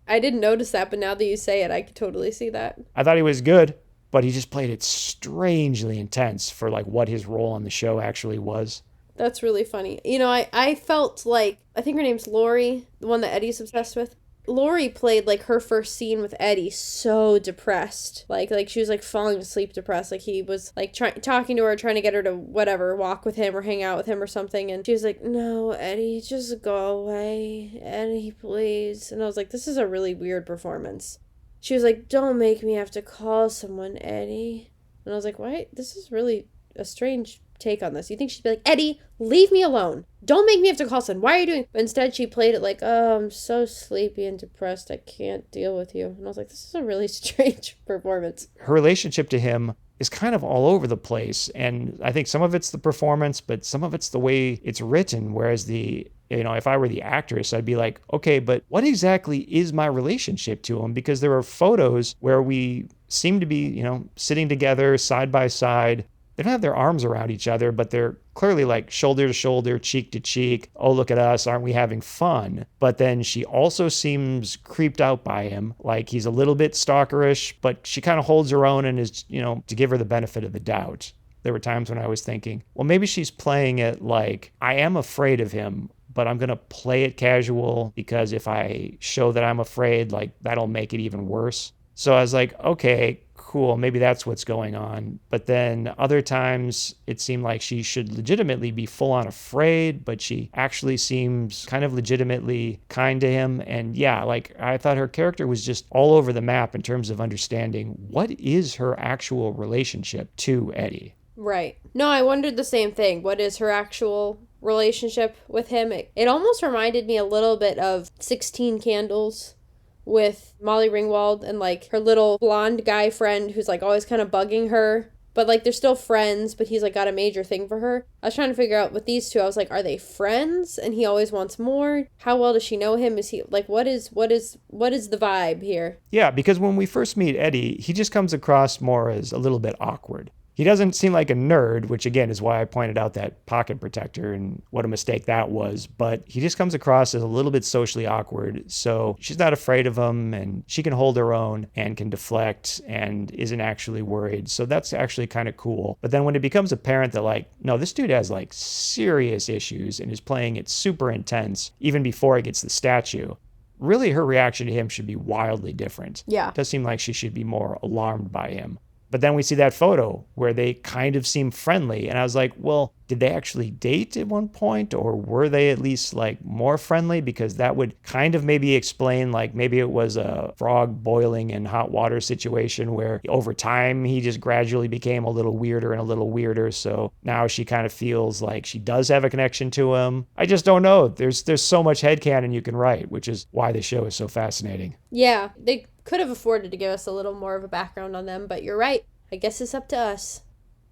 I didn't notice that, but now that you say it, I could totally see that. I thought he was good, but he just played it strangely intense for like what his role on the show actually was. That's really funny. I felt like, I think her name's Lori, the one that Eddie's obsessed with. Lori played like her first scene with Eddie so depressed. Like she was like falling asleep depressed. Like he was like talking to her, trying to get her to whatever, walk with him or hang out with him or something. And she was like, no, Eddie, just go away. Eddie, please. And I was like, this is a really weird performance. She was like, don't make me have to call someone, Eddie. And I was like, why? This is really a strange take on this. You think she'd be like, Eddie, leave me alone. Don't make me have to call someone. Why are you doing? But instead she played it like, oh, I'm so sleepy and depressed. I can't deal with you. And I was like, this is a really strange performance. Her relationship to him is kind of all over the place. And I think some of it's the performance, but some of it's the way it's written. Whereas if I were the actress, I'd be like, okay, but what exactly is my relationship to him? Because there are photos where we seem to be, sitting together side by side. They don't have their arms around each other, but they're clearly like shoulder to shoulder, cheek to cheek. Oh, look at us. Aren't we having fun? But then she also seems creeped out by him. Like he's a little bit stalkerish, but she kind of holds her own and is, to give her the benefit of the doubt. There were times when I was thinking, well, maybe she's playing it like I am afraid of him, but I'm going to play it casual because if I show that I'm afraid, like that'll make it even worse. So I was like, okay, cool, maybe that's what's going on. But then other times it seemed like she should legitimately be full on afraid, but she actually seems kind of legitimately kind to him. And yeah, like I thought her character was just all over the map in terms of understanding what is her actual relationship to Eddie. Right. No, I wondered the same thing. What is her actual relationship with him? It almost reminded me a little bit of 16 Candles with Molly Ringwald and like her little blonde guy friend who's like always kind of bugging her. But like they're still friends, but he's like got a major thing for her. I was trying to figure out with these two, I was like, are they friends? And he always wants more. How well does she know him? Is he like what is the vibe here? Yeah, because when we first meet Eddie, he just comes across more as a little bit awkward. He doesn't seem like a nerd, which again is why I pointed out that pocket protector and what a mistake that was. But he just comes across as a little bit socially awkward. So she's not afraid of him and she can hold her own and can deflect and isn't actually worried. So that's actually kind of cool. But then when it becomes apparent that like, no, this dude has like serious issues and is playing it super intense even before he gets the statue, really her reaction to him should be wildly different. Yeah. It does seem like she should be more alarmed by him. But then we see that photo where they kind of seem friendly. And I was like, well, did they actually date at one point? Or were they at least like more friendly? Because that would kind of maybe explain like maybe it was a frog boiling in hot water situation where over time he just gradually became a little weirder and a little weirder. So now she kind of feels like she does have a connection to him. I just don't know. There's so much headcanon you can write, which is why the show is so fascinating. Yeah, they could have afforded to give us a little more of a background on them, but you're right. I guess it's up to us.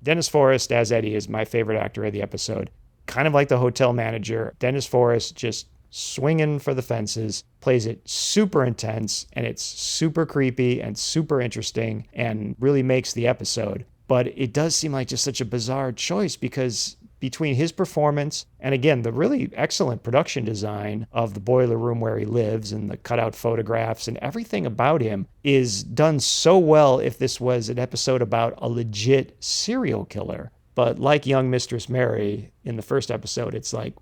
Dennis Forrest as Eddie is my favorite actor of the episode. Kind of like the hotel manager, Dennis Forrest just swinging for the fences, plays it super intense, and it's super creepy and super interesting and really makes the episode. But it does seem like just such a bizarre choice because between his performance and again, the really excellent production design of the boiler room where he lives and the cutout photographs and everything about him is done so well if this was an episode about a legit serial killer. But like young Mistress Mary in the first episode, it's like,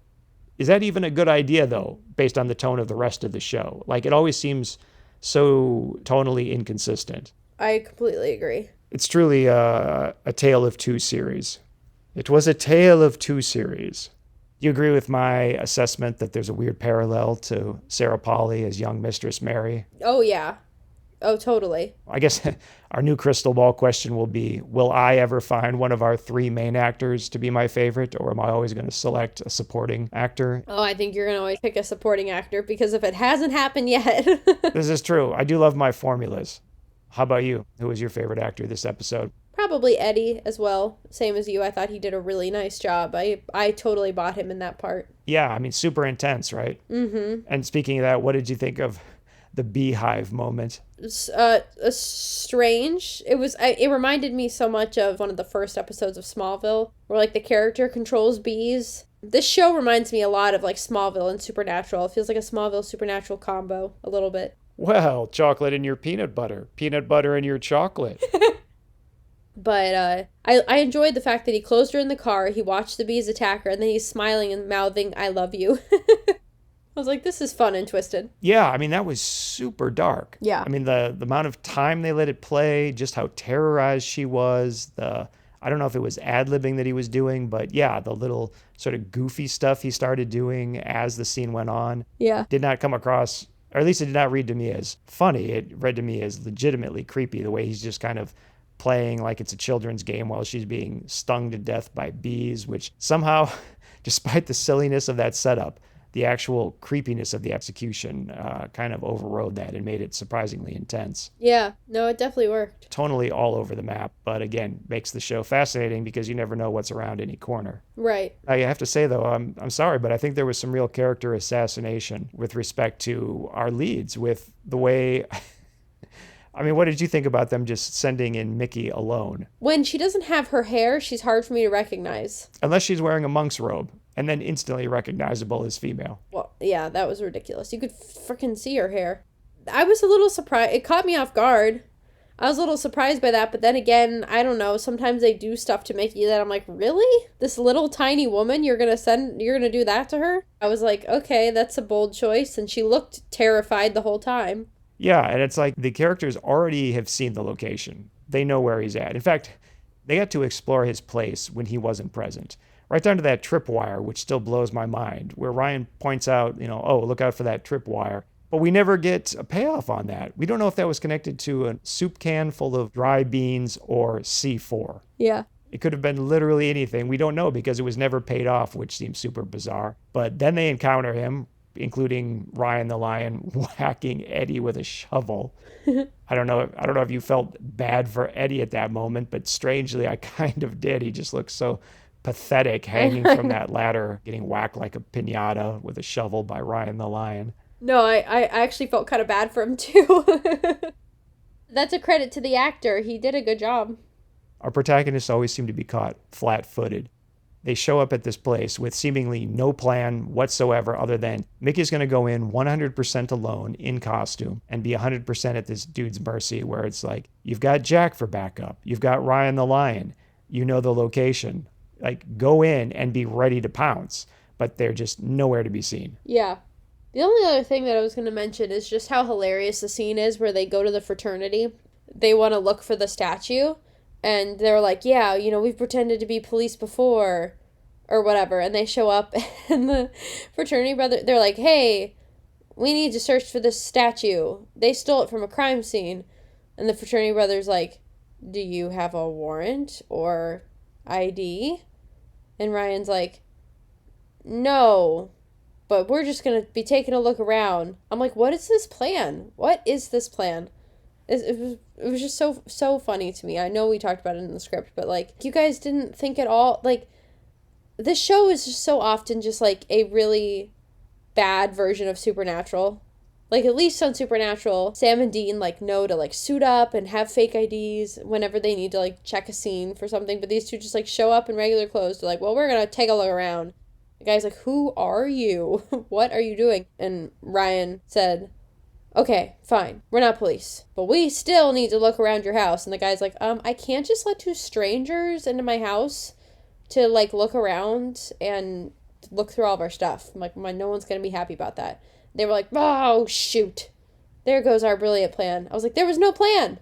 is that even a good idea though, based on the tone of the rest of the show? Like it always seems so tonally inconsistent. I completely agree. It's truly a tale of two series. It was a tale of two series. Do you agree with my assessment that there's a weird parallel to Sarah Polley as young Mistress Mary? Oh, yeah. Oh, totally. I guess our new crystal ball question will be, will I ever find one of our three main actors to be my favorite, or am I always going to select a supporting actor? Oh, I think you're going to always pick a supporting actor, because if it hasn't happened yet... This is true. I do love my formulas. How about you? Who was your favorite actor this episode? Probably Eddie as well. Same as you. I thought he did a really nice job. I totally bought him in that part. Yeah, I mean, super intense, right? Mm-hmm. And speaking of that, what did you think of the beehive moment? Strange. It reminded me so much of one of the first episodes of Smallville, where like the character controls bees. This show reminds me a lot of like Smallville and Supernatural. It feels like a Smallville Supernatural combo a little bit. Well, chocolate in your peanut butter in your chocolate. But I enjoyed the fact that he closed her in the car, he watched the bees attack her, and then he's smiling and mouthing, "I love you." I was like, this is fun and twisted. Yeah, I mean, that was super dark. Yeah. I mean, the amount of time they let it play, just how terrorized she was, I don't know if it was ad-libbing that he was doing, but yeah, the little sort of goofy stuff he started doing as the scene went on. Yeah. Did not come across, or at least it did not read to me as funny. It read to me as legitimately creepy, the way he's just kind of playing like it's a children's game while she's being stung to death by bees, which somehow, despite the silliness of that setup, the actual creepiness of the execution kind of overrode that and made it surprisingly intense. Yeah, no, it definitely worked. Tonally all over the map, but again, makes the show fascinating because you never know what's around any corner. Right. I have to say, though, I'm sorry, but I think there was some real character assassination with respect to our leads, with the way... I mean, what did you think about them just sending in Mickey alone? When she doesn't have her hair, she's hard for me to recognize. Unless she's wearing a monk's robe, and then instantly recognizable as female. Well, yeah, that was ridiculous. You could freaking see her hair. I was a little surprised. It caught me off guard. I was a little surprised by that, but then again, I don't know. Sometimes they do stuff to Mickey that I'm like, really? This little tiny woman, you're gonna do that to her? I was like, okay, that's a bold choice, and she looked terrified the whole time. Yeah, and it's like the characters already have seen the location. They know where he's at. In fact, they got to explore his place when he wasn't present. Right down to that tripwire, which still blows my mind, where Ryan points out, oh, look out for that tripwire. But we never get a payoff on that. We don't know if that was connected to a soup can full of dry beans or C4. Yeah. It could have been literally anything. We don't know because it was never paid off, which seems super bizarre. But then they encounter him, including Ryan the Lion whacking Eddie with a shovel. I don't know if you felt bad for Eddie at that moment, but strangely I kind of did. He just looked so pathetic hanging from that ladder, getting whacked like a piñata with a shovel by Ryan the Lion. No, I actually felt kind of bad for him too. That's a credit to the actor. He did a good job. Our protagonists always seem to be caught flat-footed. They show up at this place with seemingly no plan whatsoever other than Mickey's going to go in 100% alone in costume and be 100% at this dude's mercy, where it's like, you've got Jack for backup. You've got Ryan the Lion. You know the location. Like, go in and be ready to pounce. But they're just nowhere to be seen. Yeah. The only other thing that I was going to mention is just how hilarious the scene is where they go to the fraternity. They want to look for the statue. And they're like, yeah, we've pretended to be police before or whatever. And they show up and the fraternity brother, they're like, hey, we need to search for this statue. They stole it from a crime scene. And the fraternity brother's like, do you have a warrant or ID? And Ryan's like, no, but we're just going to be taking a look around. I'm like, what is this plan? What is this plan? It was just so funny to me. I know we talked about it in the script, but like, you guys didn't think at all, like, this show is just so often just like a really bad version of Supernatural. Like, at least on Supernatural, Sam and Dean like know to like suit up and have fake IDs whenever they need to like check a scene for something, but these two just like show up in regular clothes. They're like, well, we're gonna take a look around. The guy's like, who are you? What are you doing? And Ryan said, okay, fine, we're not police, but we still need to look around your house. And the guy's like, I can't just let two strangers into my house to like look around and look through all of our stuff. I'm like, no one's gonna be happy about that. They were like, oh shoot, there goes our brilliant plan. I was like, there was no plan.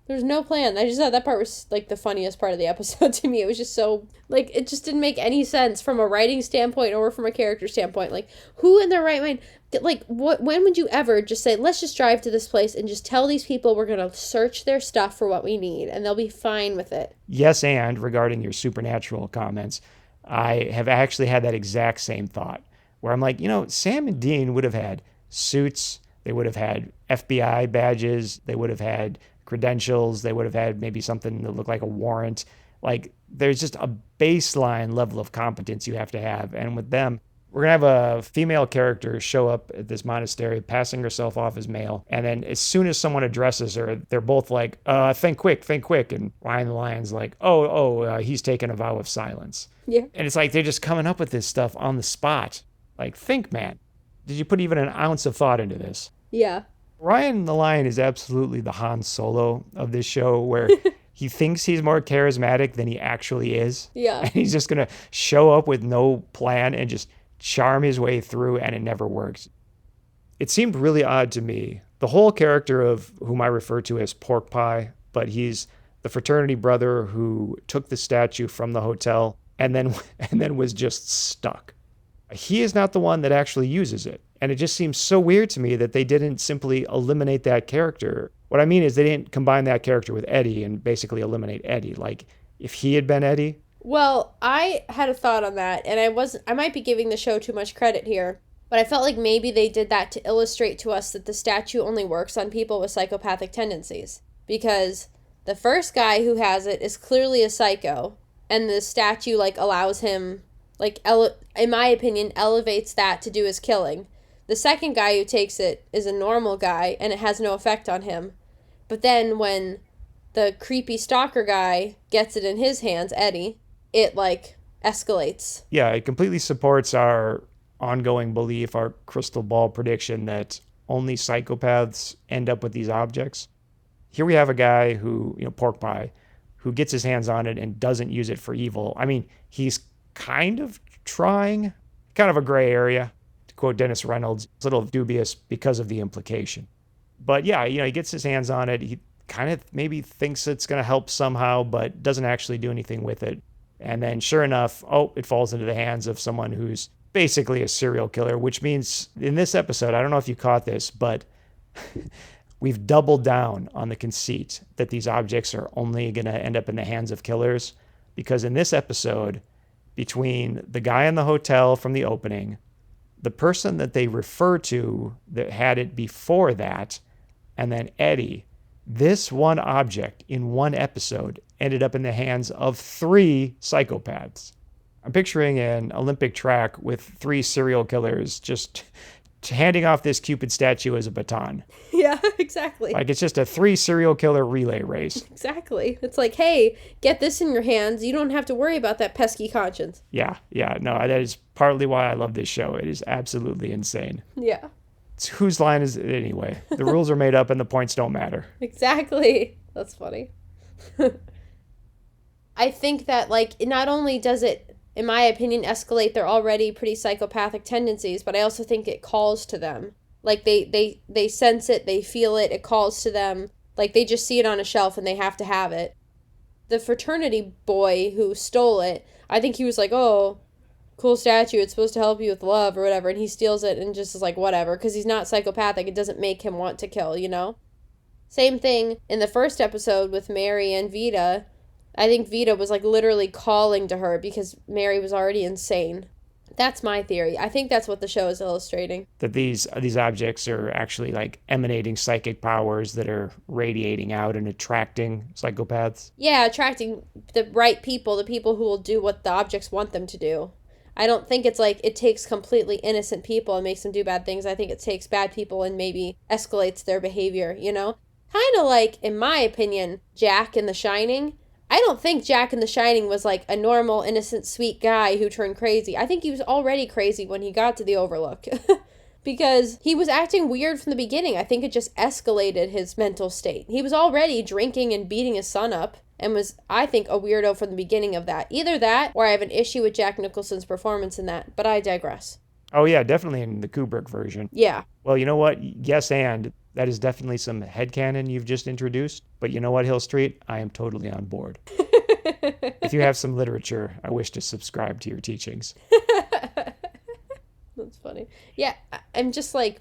I just thought that part was like the funniest part of the episode to me. It was just so like, it just didn't make any sense from a writing standpoint or from a character standpoint. Like, who in their right mind, like, when would you ever just say, let's just drive to this place and just tell these people we're going to search their stuff for what we need and they'll be fine with it? Yes, and regarding your Supernatural comments, I have actually had that exact same thought where I'm like, Sam and Dean would have had suits, they would have had FBI badges, they would have had credentials, they would have had maybe something that looked like a warrant. Like, there's just a baseline level of competence you have to have. And with them, we're going to have a female character show up at this monastery, passing herself off as male. And then as soon as someone addresses her, they're both like, think quick. And Ryan the Lion's like, he's taken a vow of silence. Yeah. And it's like they're just coming up with this stuff on the spot. Like, think, man. Did you put even an ounce of thought into this? Yeah. Ryan the Lion is absolutely the Han Solo of this show, where he thinks he's more charismatic than he actually is. Yeah. And he's just going to show up with no plan and just charm his way through, and it never works. It seemed really odd to me. The whole character of whom I refer to as Pork Pie, but he's the fraternity brother who took the statue from the hotel and then was just stuck. He is not the one that actually uses it. And it just seems so weird to me that they didn't simply eliminate that character What I mean is they didn't combine that character with Eddie and basically eliminate Eddie. Like, if he had been Eddie. Well, I had a thought on that, and I might be giving the show too much credit here, but I felt like maybe they did that to illustrate to us that the statue only works on people with psychopathic tendencies. Because the first guy who has it is clearly a psycho, and the statue, like, allows him, like, in my opinion, elevates that to do his killing. The second guy who takes it is a normal guy, and it has no effect on him. But then when the creepy stalker guy gets it in his hands, Eddie, it, like, escalates. Yeah, it completely supports our ongoing belief, our crystal ball prediction that only psychopaths end up with these objects. Here we have a guy who, pork pie, who gets his hands on it and doesn't use it for evil. I mean, he's kind of trying, kind of a gray area. To quote Dennis Reynolds, it's a little dubious because of the implication. But yeah, he gets his hands on it. He kind of maybe thinks it's going to help somehow, but doesn't actually do anything with it. And then sure enough, it falls into the hands of someone who's basically a serial killer, which means in this episode, I don't know if you caught this, but we've doubled down on the conceit that these objects are only going to end up in the hands of killers. Because in this episode, between the guy in the hotel from the opening, the person that they refer to that had it before that, and then Eddie, this one object in one episode ended up in the hands of 3 psychopaths. I'm picturing an Olympic track with 3 serial killers just handing off this Cupid statue as a baton. Yeah, exactly. Like, it's just a 3 serial killer relay race. Exactly. It's like, hey, get this in your hands. You don't have to worry about that pesky conscience. Yeah. No, that is partly why I love this show. It is absolutely insane. Yeah. It's whose line is it anyway? The rules are made up and the points don't matter. Exactly. That's funny. I think that, like, not only does it, in my opinion, escalate their already pretty psychopathic tendencies, but I also think it calls to them. Like, they sense it, they feel it, it calls to them. Like, they just see it on a shelf and they have to have it. The fraternity boy who stole it, I think he was like, oh, cool statue, it's supposed to help you with love or whatever, and he steals it and just is like, whatever, because he's not psychopathic, it doesn't make him want to kill, Same thing in the first episode with Mary and Vita. I think Vita was, like, literally calling to her because Mary was already insane. That's my theory. I think that's what the show is illustrating. That these objects are actually, like, emanating psychic powers that are radiating out and attracting psychopaths. Yeah, attracting the right people, the people who will do what the objects want them to do. I don't think it's like it takes completely innocent people and makes them do bad things. I think it takes bad people and maybe escalates their behavior, Kind of like, in my opinion, Jack in The Shining. I don't think Jack in The Shining was like a normal, innocent, sweet guy who turned crazy. I think he was already crazy when he got to the Overlook. Because he was acting weird from the beginning. I think it just escalated his mental state. He was already drinking and beating his son up and was, I think, a weirdo from the beginning of that. Either that or I have an issue with Jack Nicholson's performance in that, but I digress. Oh, yeah, definitely in the Kubrick version. Yeah. Well, you know what? Yes, and that is definitely some headcanon you've just introduced. But you know what, Hill Street? I am totally on board. If you have some literature, I wish to subscribe to your teachings. That's funny. Yeah, I'm just like,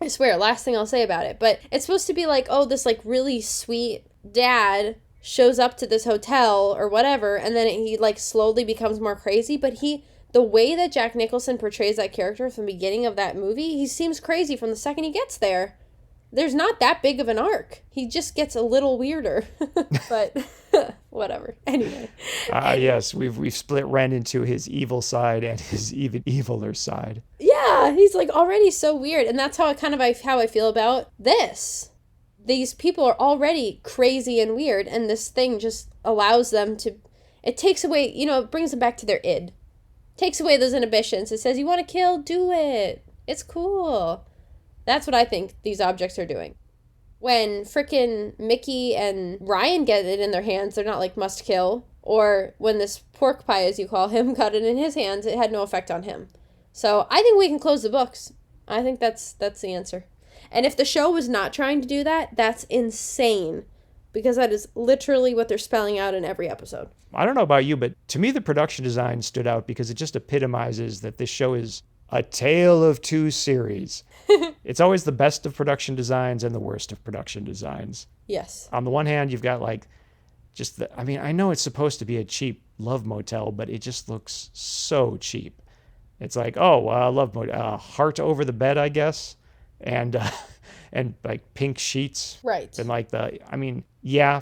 I swear, last thing I'll say about it. But it's supposed to be like, oh, this like really sweet dad shows up to this hotel or whatever, and then he like slowly becomes more crazy. But the way that Jack Nicholson portrays that character from the beginning of that movie, he seems crazy from the second he gets there. There's not that big of an arc. He just gets a little weirder. But whatever. Anyway. Yes, we've split Ren into his evil side and his even eviler side. Yeah, he's like already so weird. And that's how I feel about this. These people are already crazy and weird, and this thing just allows them to, it takes away, it brings them back to their id. Takes away those inhibitions. It says, you want to kill? Do it. It's cool. That's what I think these objects are doing. When frickin' Mickey and Ryan get it in their hands, they're not like must kill. Or when this pork pie, as you call him, got it in his hands, it had no effect on him. So I think we can close the books. I think that's the answer. And if the show was not trying to do that, that's insane. Because that is literally what they're spelling out in every episode. I don't know about you, but to me the production design stood out because it just epitomizes that this show is A Tale of Two Series. It's always the best of production designs and the worst of production designs. Yes. On the one hand, you've got like I know it's supposed to be a cheap love motel, but it just looks so cheap. It's like, love motel, heart over the bed, I guess, and and like pink sheets. Right. And like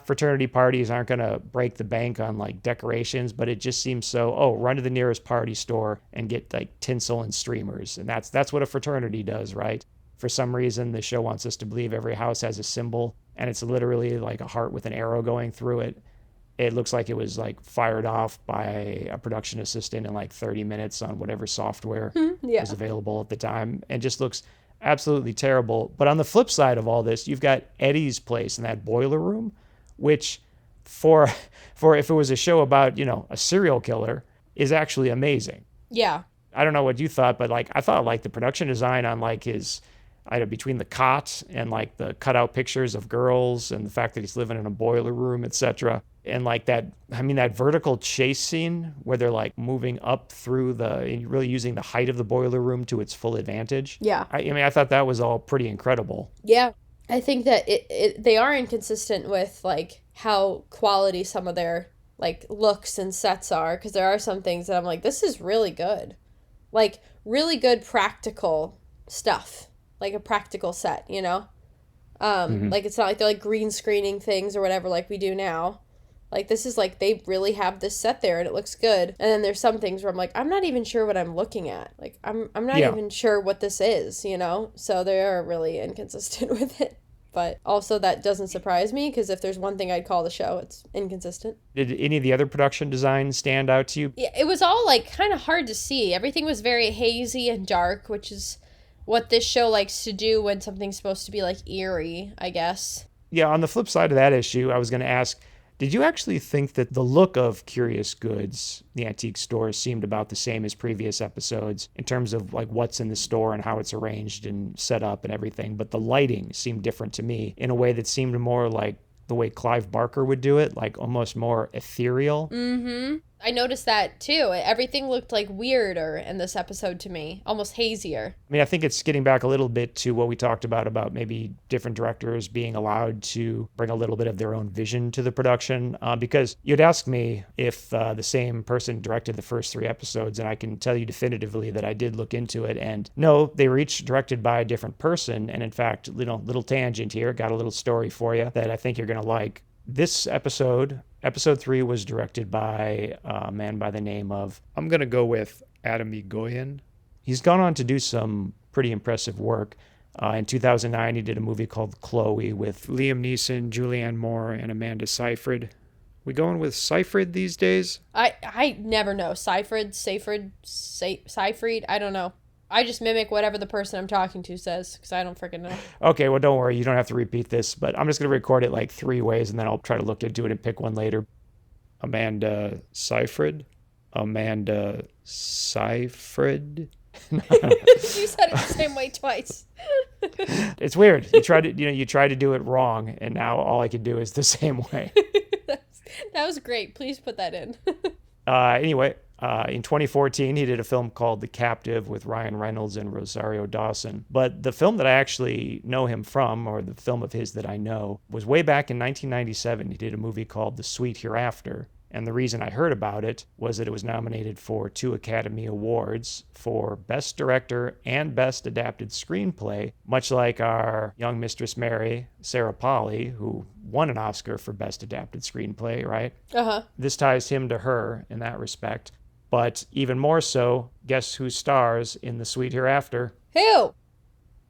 fraternity parties aren't going to break the bank on like decorations, but it just seems so, run to the nearest party store and get like tinsel and streamers. And that's what a fraternity does, right? For some reason, the show wants us to believe every house has a symbol, and it's literally like a heart with an arrow going through it. It looks like it was like fired off by a production assistant in like 30 minutes on whatever software was available at the time, and just looks absolutely terrible. But on the flip side of all this, you've got Eddie's place in that boiler room, which for if it was a show about, a serial killer, is actually amazing. Yeah. I don't know what you thought, but like I thought like the production design on like his between the cot and like the cutout pictures of girls and the fact that he's living in a boiler room, etc. And like that vertical chase scene where they're like moving up through really using the height of the boiler room to its full advantage. Yeah. I thought that was all pretty incredible. Yeah. I think that they are inconsistent with like how quality some of their like looks and sets are, because there are some things that I'm like, this is really good. Like really good practical stuff. Like a practical set, Like it's not like they're like green screening things or whatever like we do now. Like this is like they really have this set there and it looks good. And then there's some things where I'm like, I'm not even sure what I'm looking at. Like I'm not even sure what this is, So they are really inconsistent with it. But also that doesn't surprise me, because if there's one thing I'd call the show, it's inconsistent. Did any of the other production designs stand out to you? Yeah, it was all like kind of hard to see. Everything was very hazy and dark, which is what this show likes to do when something's supposed to be like eerie, I guess. Yeah, on the flip side of that issue, I was going to ask, did you actually think that the look of Curious Goods, the antique store, seemed about the same as previous episodes in terms of like what's in the store and how it's arranged and set up and everything? But the lighting seemed different to me in a way that seemed more like the way Clive Barker would do it, like almost more ethereal. Mm-hmm. I noticed that too. Everything looked like weirder in this episode to me, almost hazier. I think it's getting back a little bit to what we talked about maybe different directors being allowed to bring a little bit of their own vision to the production. Because you'd ask me if the same person directed the first 3 episodes, and I can tell you definitively that I did look into it. And no, they were each directed by a different person. And in fact, little tangent here, got a little story for you that I think you're going to like. This episode 3, was directed by a man by the name of, I'm going to go with Adam Egoyan. He's gone on to do some pretty impressive work. In 2009, he did a movie called Chloe with Liam Neeson, Julianne Moore, and Amanda Seyfried. We going with Seyfried these days? I never know. Seyfried, I don't know. I just mimic whatever the person I'm talking to says, because I don't freaking know. Okay, well, don't worry. You don't have to repeat this, but I'm just going to record it like 3 ways, and then I'll try to look into it and pick one later. Amanda Seyfried. Amanda Seyfried. You said it the same way twice. It's weird. You try to do it wrong, and now all I can do is the same way. That was great. Please put that in. Anyway, in 2014, he did a film called The Captive with Ryan Reynolds and Rosario Dawson. But the film that I actually know him from, or the film of his that I know, was way back in 1997. He did a movie called The Sweet Hereafter. And the reason I heard about it was that it was nominated for 2 Academy Awards for Best Director and Best Adapted Screenplay, much like our young Mistress Mary, Sarah Polley, who won an Oscar for Best Adapted Screenplay, right? Uh-huh. This ties him to her in that respect. But even more so, guess who stars in The Sweet Hereafter? Who?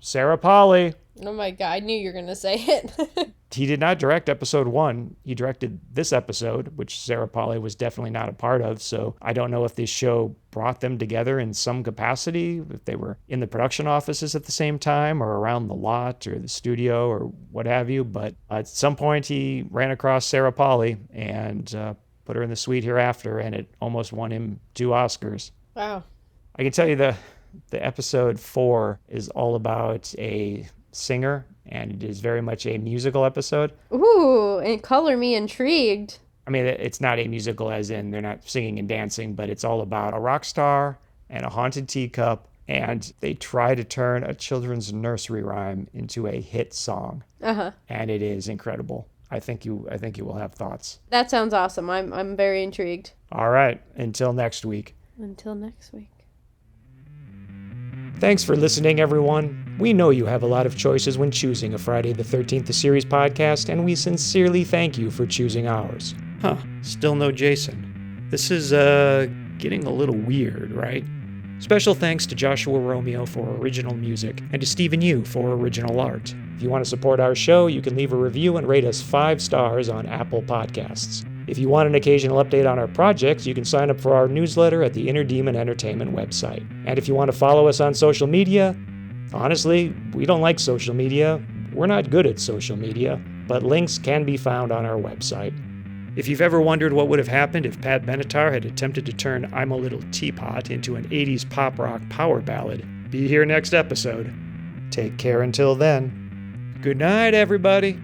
Sarah Polley. Oh my God, I knew you were going to say it. He did not direct episode 1. He directed this episode, which Sarah Polley was definitely not a part of. So I don't know if this show brought them together in some capacity, if they were in the production offices at the same time or around the lot or the studio or what have you. But at some point he ran across Sarah Polley and put her in The Sweet Hereafter, and it almost won him 2 Oscars. Wow. I can tell you the episode 4 is all about a singer, and it is very much a musical episode. Ooh, and color me intrigued. It's not a musical as in they're not singing and dancing, but it's all about a rock star and a haunted teacup and they try to turn a children's nursery rhyme into a hit song. And it is incredible. I think you will have thoughts. That sounds awesome. I'm very intrigued. All right, until next week. Until next week. Thanks for listening, everyone. We know you have a lot of choices when choosing a Friday the 13th the Series podcast, and we sincerely thank you for choosing ours. Still no Jason. This is, getting a little weird, right? Special thanks to Joshua Romeo for original music, and to Stephen Yu for original art. If you want to support our show, you can leave a review and rate us 5 stars on Apple Podcasts. If you want an occasional update on our projects, you can sign up for our newsletter at the Inner Demon Entertainment website. And if you want to follow us on social media, honestly, we don't like social media. We're not good at social media, but links can be found on our website. If you've ever wondered what would have happened if Pat Benatar had attempted to turn I'm a Little Teapot into an 80s pop rock power ballad, be here next episode. Take care until then. Good night, everybody.